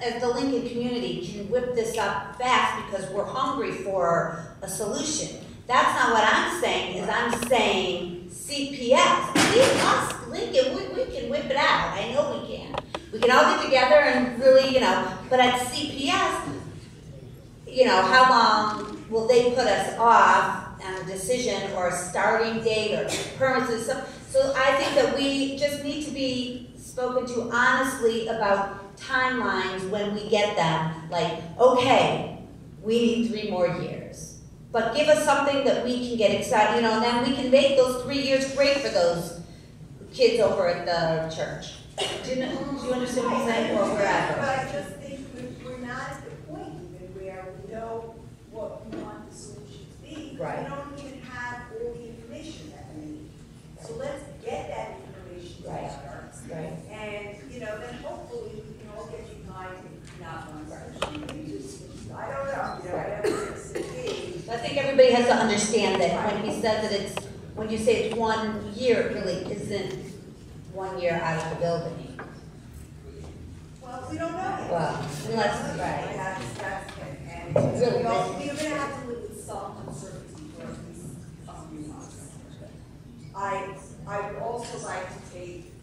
as the Lincoln community, can whip this up fast because we're hungry for a solution. That's not what I'm saying, is I'm saying CPS. Leave us, Lincoln, we can whip it out. I know we can. We can all get together and really, but at CPS, how long will they put us off on a decision or a starting date or permits? So I think that we just need to be spoken to honestly about timelines when we get them. Like, okay, we need 3 more years. But give us something that we can get excited, and then we can make those 3 years great for those kids over at the church. Do you understand what I'm saying? Or wherever. But I just think we're not at the point even where we know what we want the solution to be. Right. We don't even have all the information that we need. So let's get that information together. Right. And, then hopefully we can all get behind not one solution. I don't know, whatever it's to be. I think everybody has to understand that when he says that when you say it's 1 year, it really isn't 1 year out of the building. Well, we don't know yet. Well, unless, right. That's it. And we're going to have to live with some uncertainty for at least a few months. I would also like to take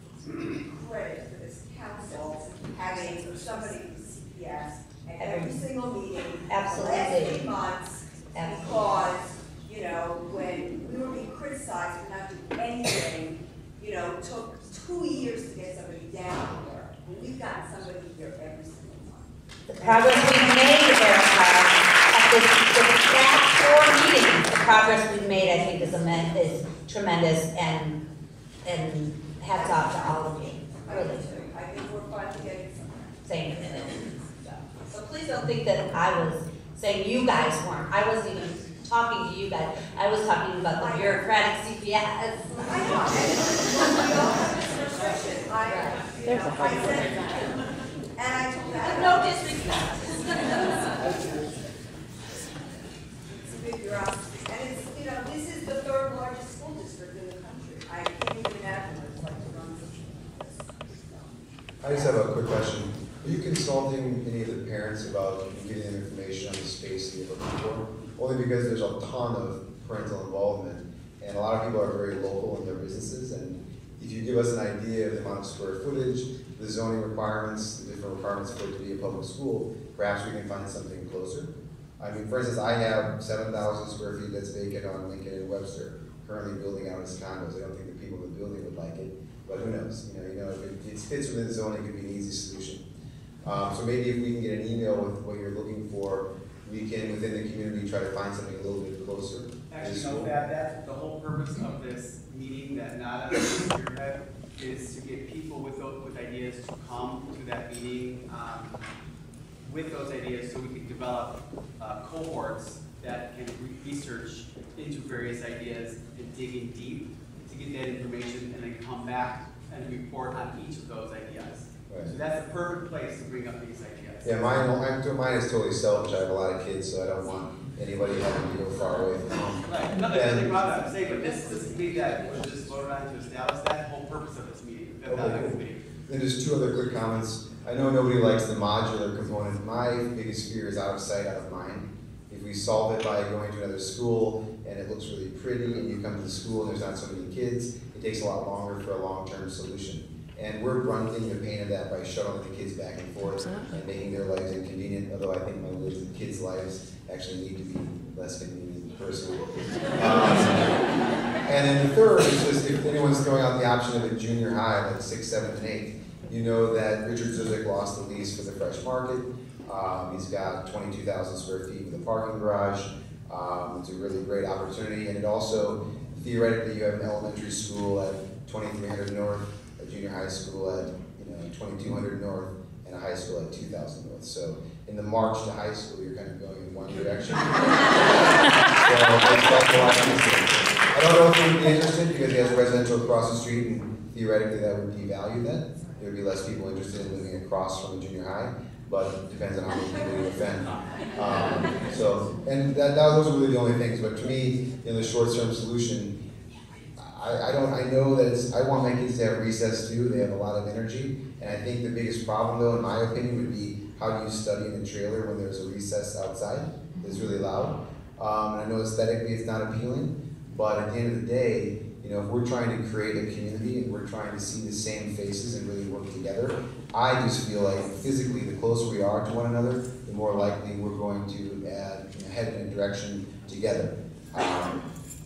credit for this council having somebody from CPS at every single meeting for the last 3 months. Because, when we were being criticized for not doing anything, it took 2 years to get somebody down here. And we've gotten somebody here every single month. The progress we've made, Erica, at the past 4 meetings, the progress we've made, I think, is tremendous, and hats off to all of you. Really. I think we're finally getting somewhere. Same. So please don't think that I was saying you guys weren't. I wasn't even talking to you guys. I was talking about the bureaucratic CPS. I know. We all have this frustration. I said, and I told that. No disrespect. It's a big bureaucracy. And it's, this is the 3rd largest school district in the country. I can't even imagine what it's like to run such a this. I just have a quick question. Are you consulting any of the parents about getting them information on the space that you're looking for? Only because there's a ton of parental involvement, and a lot of people are very local in their businesses, and if you give us an idea of the amount of square footage, the zoning requirements, the different requirements for it to be a public school, perhaps we can find something closer. I mean, for instance, I have 7,000 square feet that's vacant on Lincoln and Webster, currently building out as condos. I don't think the people in the building would like it, but who knows? If it fits within the zoning, it could be an easy solution. So maybe if we can get an email with what you're looking for, we can, within the community, try to find something a little bit closer. Actually, no, that's the whole purpose of this meeting that Nada spearhead is to get people with ideas to come to that meeting with those ideas so we can develop cohorts that can research into various ideas and dig in deep to get that information and then come back and report on each of those ideas. Right. So that's the perfect place to bring up these ideas. Yeah, mine is totally selfish. I have a lot of kids, so I don't want anybody having to go far away from home. Right. No, there's nothing wrong with that. I'm saying, but this is a meeting that we're just voting on to establish that whole purpose of this meeting. Then just 2 other quick comments. I know nobody likes the modular component. My biggest fear is out of sight, out of mind. If we solve it by going to another school and it looks really pretty and you come to the school and there's not so many kids, it takes a lot longer for a long-term solution. And we're blunting the pain of that by shuttling the kids back and forth and making their lives inconvenient, although I think my kids' lives actually need to be less convenient personally. And then the third is just if anyone's throwing out the option of a junior high, like 6th, 7th, and 8th, you know that Richard Zuzik lost the lease for the Fresh Market. He's got 22,000 square feet with a parking garage. It's a really great opportunity, and it also, theoretically, you have an elementary school at 2300 North, a junior high school at 2200 North, and a high school at 2000 North. So in the march to high school, you're kind of going in one direction. I don't know if you would be interested because he has residential across the street, and theoretically that would devalue that. There would be less people interested in living across from a junior high, but it depends on how many people you offend. Those are really the only things. But to me, the short-term solution, I know that I want my kids to have recess too. They have a lot of energy, and I think the biggest problem, though, in my opinion, would be how do you study in a trailer when there's a recess outside? It's really loud. And I know aesthetically it's not appealing, but at the end of the day, if we're trying to create a community and we're trying to see the same faces and really work together, I just feel like physically the closer we are to one another, the more likely we're going to head in a direction together,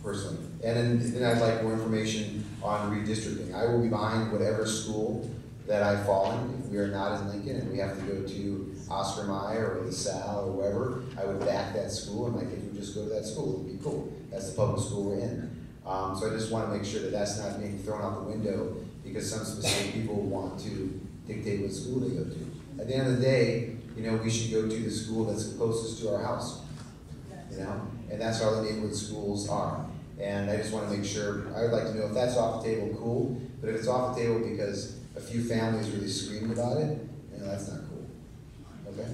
personally. And then I'd like more information on redistricting. I will be behind whatever school that I fall in. If we are not in Lincoln and we have to go to Oscar Mayer or LaSalle or wherever, I would back that school and my kids would just go to that school. It would be cool. That's the public school we're in. So I just want to make sure that that's not being thrown out the window because some specific people want to dictate what school they go to. At the end of the day, we should go to the school that's closest to our house, and that's how the neighborhood schools are. And I just want to make sure, I would like to know if that's off the table, cool, but if it's off the table because a few families really screamed about it, that's not cool, okay?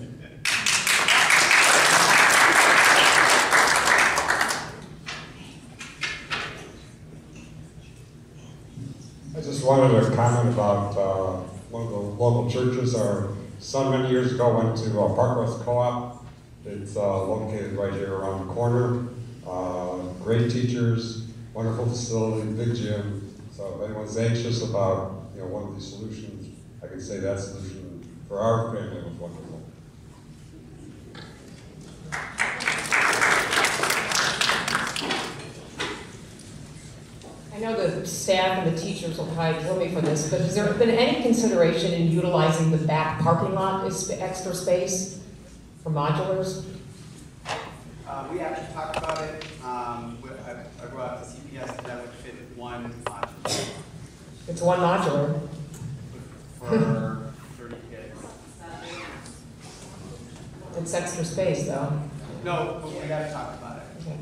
I just wanted to comment about one of the local churches. Our son many years ago went to Park West Co-op. It's located right here around the corner. Great teachers, wonderful facility, big gym. So if anyone's anxious about one of these solutions, I can say that solution for our family was wonderful. I know the staff and the teachers will probably kill me for this, but has there been any consideration in utilizing the back parking lot as extra space for modulars? We actually talked about it. I brought up the CPS that would fit one modular. It's one modular. For 30 kids. It's extra space, though. No, but we got to talk about it. Okay.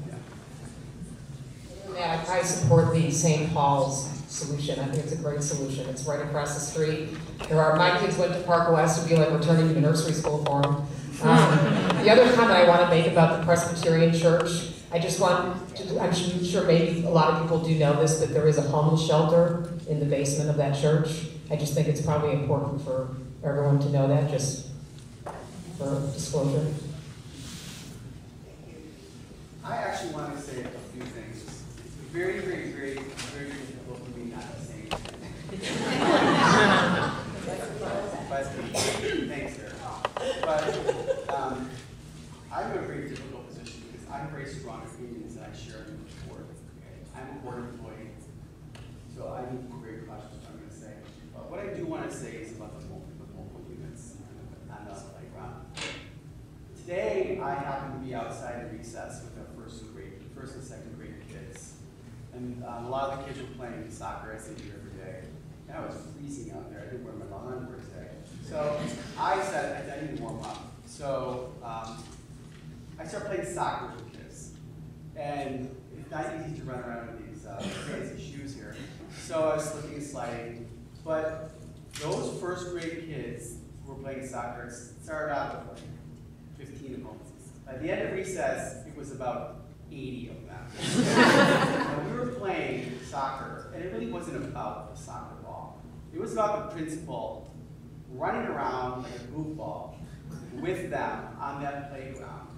Yeah. Yeah, I support the St. Paul's solution. I think it's a great solution. It's right across the street. My kids went to Park West. It'd be like returning to nursery school for them. The other comment I want to make about the Presbyterian Church, I'm sure maybe a lot of people do know this, but there is a homeless shelter in the basement of that church. I just think it's probably important for everyone to know that, just for disclosure. I actually want to say a few things. It's very, very, very, very difficult for me not to say anything. Thanks, Eric. But I'm in a very difficult position because I have very strong opinions that I share in the board. I'm a board employee, so I need to be very cautious what I'm going to say. But what I do want to say is about the mobile units on the playground. Today, I happen to be outside of recess with our first and second grade kids. And a lot of the kids were playing soccer as they do every day. And I was freezing out there. I didn't wear my lawn for today. So I said, I need to warm up. So I started playing soccer with kids. And it's not easy to run around with these fancy shoes here. So I was slipping and sliding. But those first grade kids who were playing soccer started out with like 15 of them. By the end of recess, it was about 80 of them. And we were playing soccer, and it really wasn't about the soccer ball. It was about the principal running around like a goofball with them on that playground.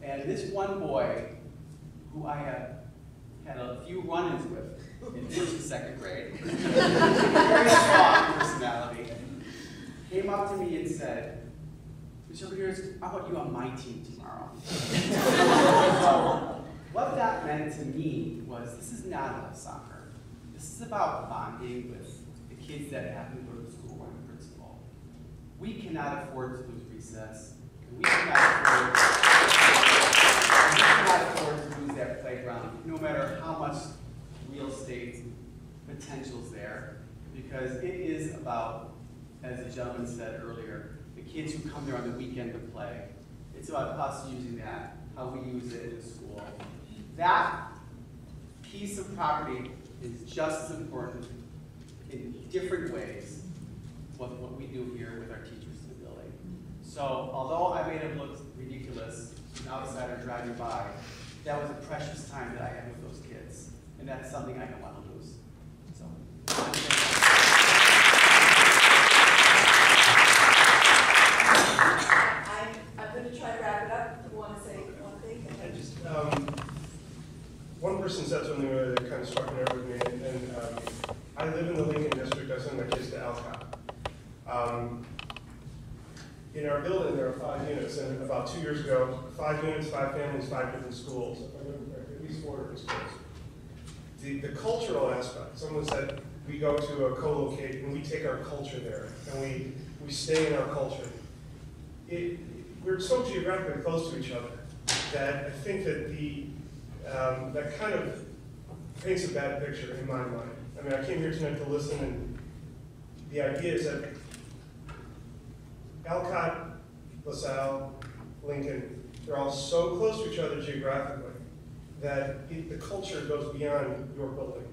And this one boy, who I had a few run-ins with, in first and second grade. Very strong personality. Came up to me and said, Mr. Ramirez, I want you on my team tomorrow. So, what that meant to me was, this is not about soccer. This is about bonding with the kids that happen to go to school and the principal. We cannot afford to lose recess. And we cannot afford to lose that playground, no matter how much real estate potential's there, because it is about, as the gentleman said earlier, the kids who come there on the weekend to play. It's about us using that, how we use it in the school. That piece of property is just as important in different ways what we do here with our teachers in the building. So although I made it look ridiculous, an outsider driving by, that was a precious time that I had with those kids. And that's something I don't want to lose. So. I'm going to try to wrap it up. You want to say one thing? One person said something that kind of struck a nerve with me, and I live in the Lincoln district. I send my kids to Alcott. In our building, there are 5 units, and about 2 years ago, 5 units, 5 families, 5 different schools, at least 4 different schools. The cultural aspect, someone said we go to a co-locate and we take our culture there, and we stay in our culture. We're so geographically close to each other that I think that that kind of paints a bad picture in my mind. I mean, I came here tonight to listen, and the idea is that Alcott, LaSalle, Lincoln, they're all so close to each other geographically that the culture goes beyond your building.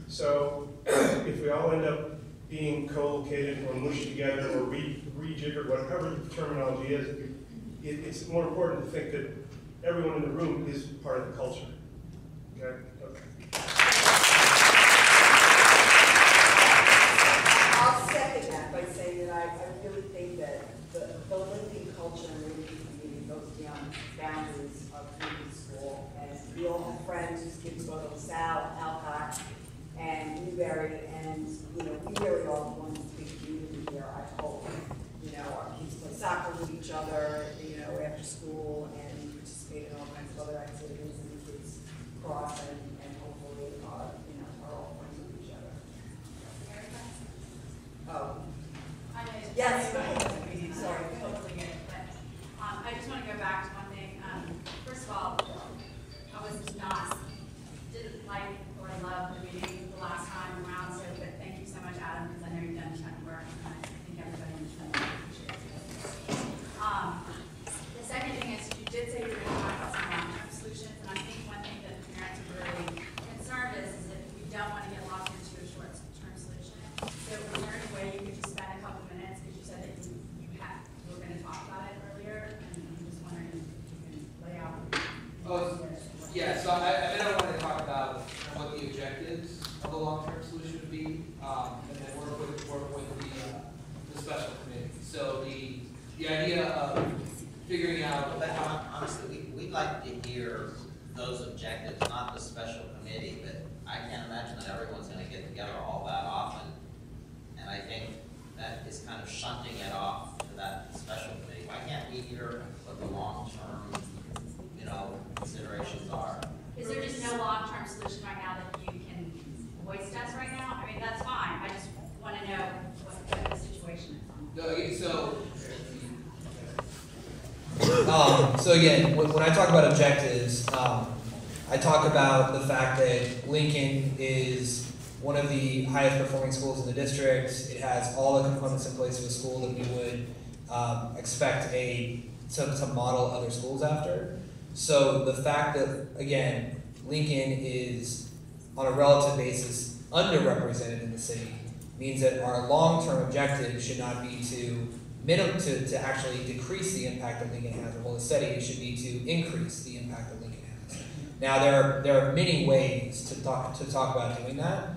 So if we all end up being co-located or mushed together or rejiggered, whatever the terminology is, it's more important to think that everyone in the room is part of the culture. Okay? I'll second that by saying that I really think that the Lincoln culture and Lincoln community goes beyond the boundaries of Lincoln School. And we all have friends whose kids go to LaSalle, Alcott, and Newberry, and we really are the ones big community here, I hope. Our kids play soccer with each other, after school, and participate in all kinds of other activities, and the kids cross and hopefully are all friends with each other. Oh. Yes, go ahead. Sorry. Totally get it, but I just want to go back to one thing. First of all, I didn't like or love the meeting the last time around, but thank you so much, Adam, because I know you've done a ton of work, and I think everybody understands that. The second thing is, you did say you were going to talk about some long-term solutions, and I think one thing that the parents are really concerned is that we don't want to get locked into a short-term solution. So is there any way you could just spend a couple minutes, because you said that you were going to talk about it earlier, and I'm just wondering if you can lay out. Yeah, so I wanted to talk about what the objectives of a long-term solution would be, and then work with the special committee. So the idea of figuring out. But honestly, we'd like to hear those objectives, not the special committee, but I can't imagine that everyone's going to get together all that often. And I think that is kind of shunting it off to that special committee. Why can't we hear what the long-term, considerations are? Is there just no long-term solution right now that you can voice to us right now? I mean, that's fine. I just want to know what the situation is. So again, when I talk about objectives, I talk about the fact that Lincoln is one of the highest performing schools in the district. It has all the components in place of a school that we would expect to model other schools after. So the fact that, again, Lincoln is, on a relative basis, underrepresented in the city means that our long-term objective should not be to actually decrease the impact that Lincoln has or hold it steady. It should be to increase the impact that Lincoln has. Now, there are many ways to talk about doing that.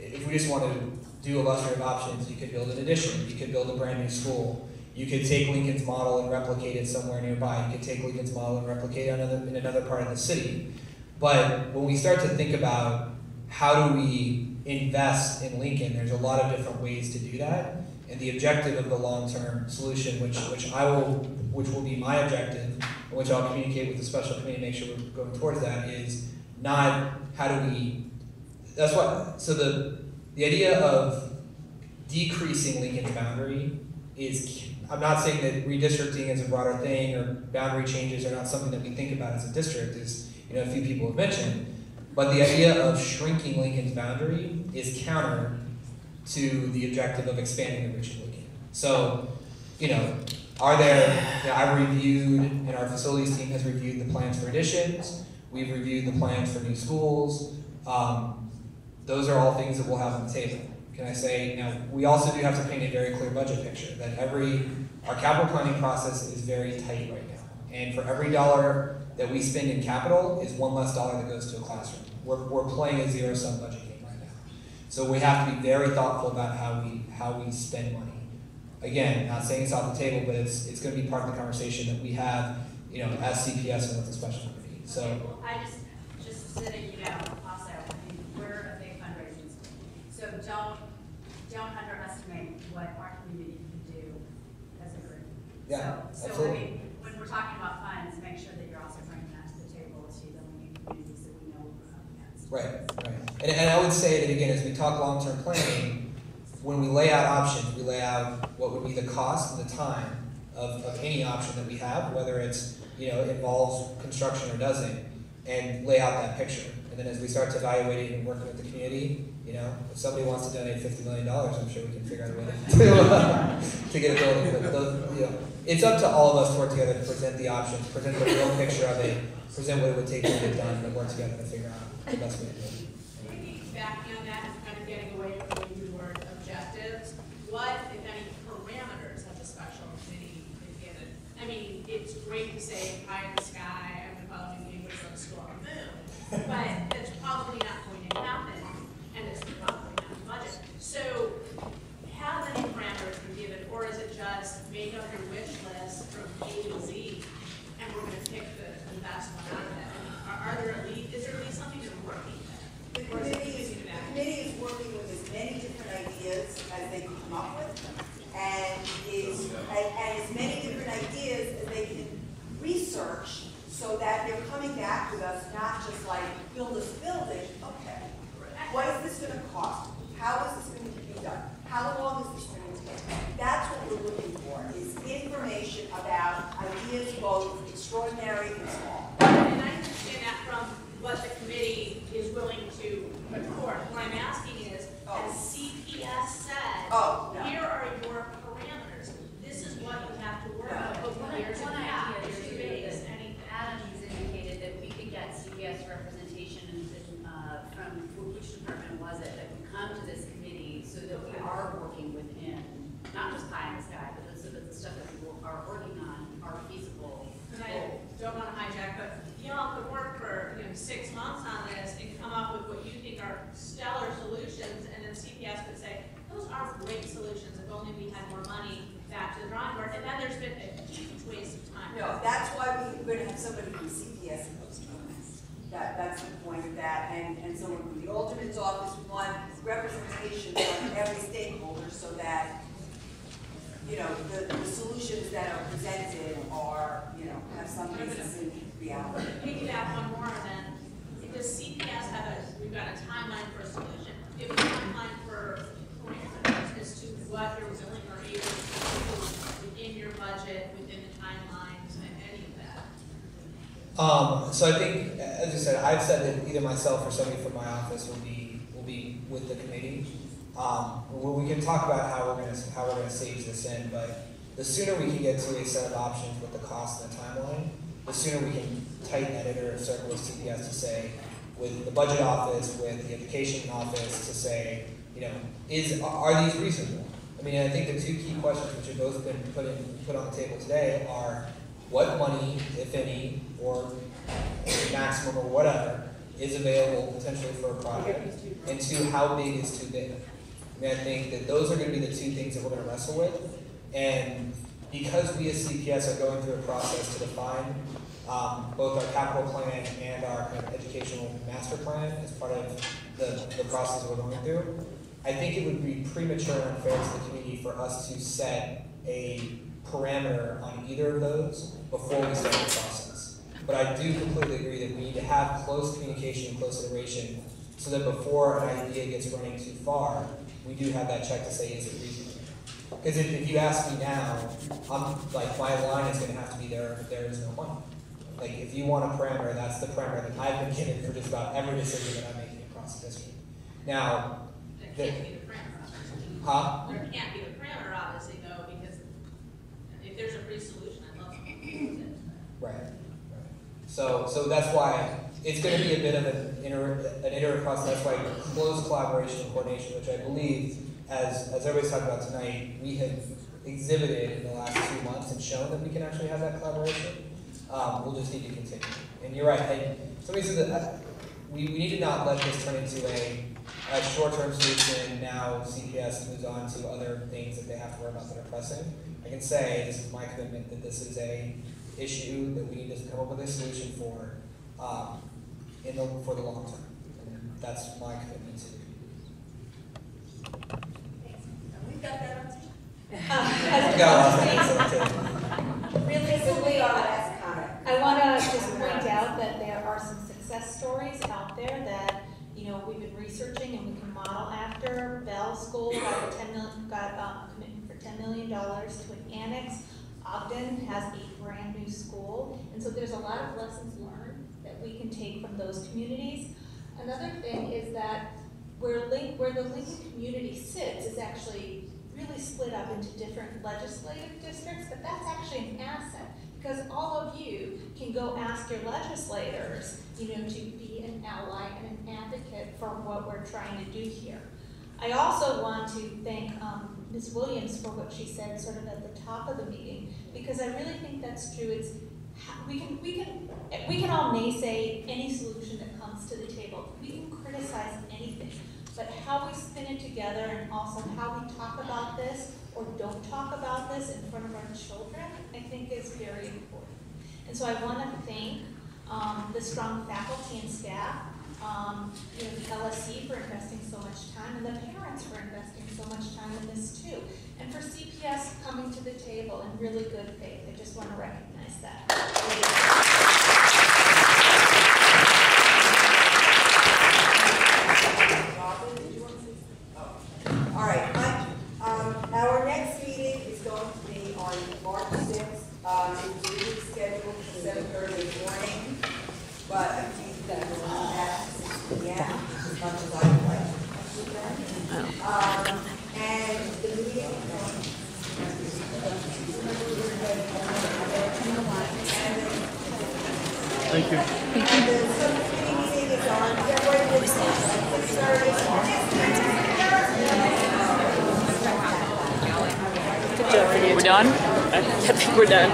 If we just want to do illustrative options, you could build an addition, you could build a brand new school, You could take Lincoln's model and replicate it somewhere nearby. You could take Lincoln's model and replicate it in another part of the city. But when we start to think about how do we invest in Lincoln, there's a lot of different ways to do that. And the objective of the long-term solution, which will be my objective, and which I'll communicate with the special committee to make sure we're going towards that, is not how do we, that's what, so the idea of decreasing Lincoln's boundary is, I'm not saying that redistricting is a broader thing or boundary changes are not something that we think about as a district, as a few people have mentioned, but the idea of shrinking Lincoln's boundary is counter to the objective of expanding the reach of Lincoln. So, are there, I've reviewed, and our facilities team has reviewed the plans for additions, we've reviewed the plans for new schools. Those are all things that we'll have on the table. Can I say, now, we also do have to paint a very clear budget picture, that our capital planning process is very tight right now. And for every dollar that we spend in capital is one less dollar that goes to a classroom. We're playing a zero-sum budget game right now. So we have to be very thoughtful about how we spend money. Again, not saying it's off the table, but it's going to be part of the conversation that we have, as CPS and with the special committee. So well, I just sitting, also, we're a big fundraising school. So don't underestimate what our community can do as a group. Yeah, so absolutely. When we're talking about funds, make sure that you're also bringing that to the table to the communities that we know we're up against. Right. And I would say that, again, as we talk long-term planning, when we lay out options, we lay out what would be the cost and the time of any option that we have, whether it's, involves construction or doesn't, and lay out that picture. And then as we start to evaluate it and working with the community, if somebody wants to donate $50 million, I'm sure we can figure out a way to get a building. But it's up to all of us to work together to present the options, present the real picture of it, present what it would take to get it done, and work together to figure out the best way to do it. Piggybacking on that, kind of getting away from the word objectives, what, if any, parameters have the special committee been given? I mean, it's great to say pie in the sky, I'm going to follow the English on the score on the moon, but that's probably not going to happen, and it's probably not the budget. So, have any parameters been given, or is it just make up your wish list from A to Z, and we're going to pick the best one out of that? Is there at least something you're working with? The committee is working with as many different ideas as they can come up with, and as many different ideas as they can research, so that they're coming back with us, not just like, build this building, okay, what is this going to cost? How is this going to be done? How long is this going to take? That's what we're looking for, is information about ideas both extraordinary and small. And I understand that from what the committee is willing to report. What I'm asking is, as CPS said, here are your parameters. This is what you have to work with. One idea too is, Adams indicated that we could get CPS representation from which department was it that would come to this committee so that we are working within, not just pie in the sky, but so that the stuff that we are working on are feasible. And I don't want to hijack, but y'all could work for 6 months on this and come up with what you think are stellar solutions, and then CPS could say, those are great solutions, if only we had more money back to the drawing board, and then there's been a huge waste of time. No, that's why we're going to have somebody from CPS in those meetings. That's the point of that, and someone from the Alderman's office. We want representation from every stakeholder so that, the solutions that are presented are, have some basis in reality. Piggyback one more, then, does CPS have we've got a timeline for a solution? If a timeline for parameters as to what you're willing or able to do within your budget, within the timelines, and any of that? So I think, as I said, I've said that either myself or somebody from my office will be with the committee. We can talk about how we're gonna stage this in, but the sooner we can get to a set of options with the cost and the timeline, the sooner we can tighten that inner circle with CPS to say, with the budget office, with the education office, to say, are these reasonable? I mean, I think the two key questions which have both been put on the table today are, what money, if any, or maximum or whatever, is available potentially for a project, and two, how big is too big? I mean, I think that those are going to be the two things that we're going to wrestle with, and because we as CPS are going through a process to define both our capital plan and our kind of educational master plan as part of the process we're going through, I think it would be premature and unfair to the community for us to set a parameter on either of those before we start the process. But I do completely agree that we need to have close communication and close iteration so that before an idea gets running too far, we do have that check to say, is it reasonable? Because if you ask me now, I'm like, my line is going to have to be there if there is no money. Like, if you want a parameter, that's the parameter that I've been given for just about every decision that I'm making across the district. Now, That can't be the parameter. huh? There can't be the parameter, obviously, though, because if there's a free solution, I'd love to use it. Right. So that's why it's going to be a bit of an iterative process. That's why close collaboration and coordination, which I believe, as everybody's talking about tonight, we have exhibited in the last 2 months and shown that we can actually have that collaboration. We'll just need to continue. And you're right. Somebody said that we need to not let this turn into a short-term solution. Now CPS moves on to other things that they have to worry about that are pressing. I can say this is my commitment that this is a issue that we need to come up with a solution for for the long term. And that's my commitment to the We've got that on tape. I've got a lot of things on tape. Really quickly, I want to just point out that there are some success stories out there that, you know, we've been researching and we can model after. Bell School got a commitment for $10 million to an annex. Ogden has a brand new school, and so there's a lot of lessons learned that we can take from those communities. Another thing is that where the Lincoln community sits is actually really split up into different legislative districts, but that's actually an asset because all of you can go ask your legislators, you know, to be an ally and an advocate for what we're trying to do here. I also want to thank Ms. Williams for what she said sort of at the top of the meeting, because I really think that's true. It's we can all naysay any solution that comes to the table. We can criticize anything, but how we spin it together and also how we talk about this or don't talk about this in front of our children, I think is very important. And so I want to thank the strong faculty and staff, you know, the LSC for investing so much time, and the parents for investing so much time in this too, and for CPS coming to the table in really good faith. I just want to recognize that. All right, our next meeting is going to be on March 6th. It's really scheduled for 7:30 in the morning, but I think that we'll be back at 6 p.m. as much as I would like to. And the meeting Thank you. and the subcommittee meeting is on February 6th. We're done? I think we're done.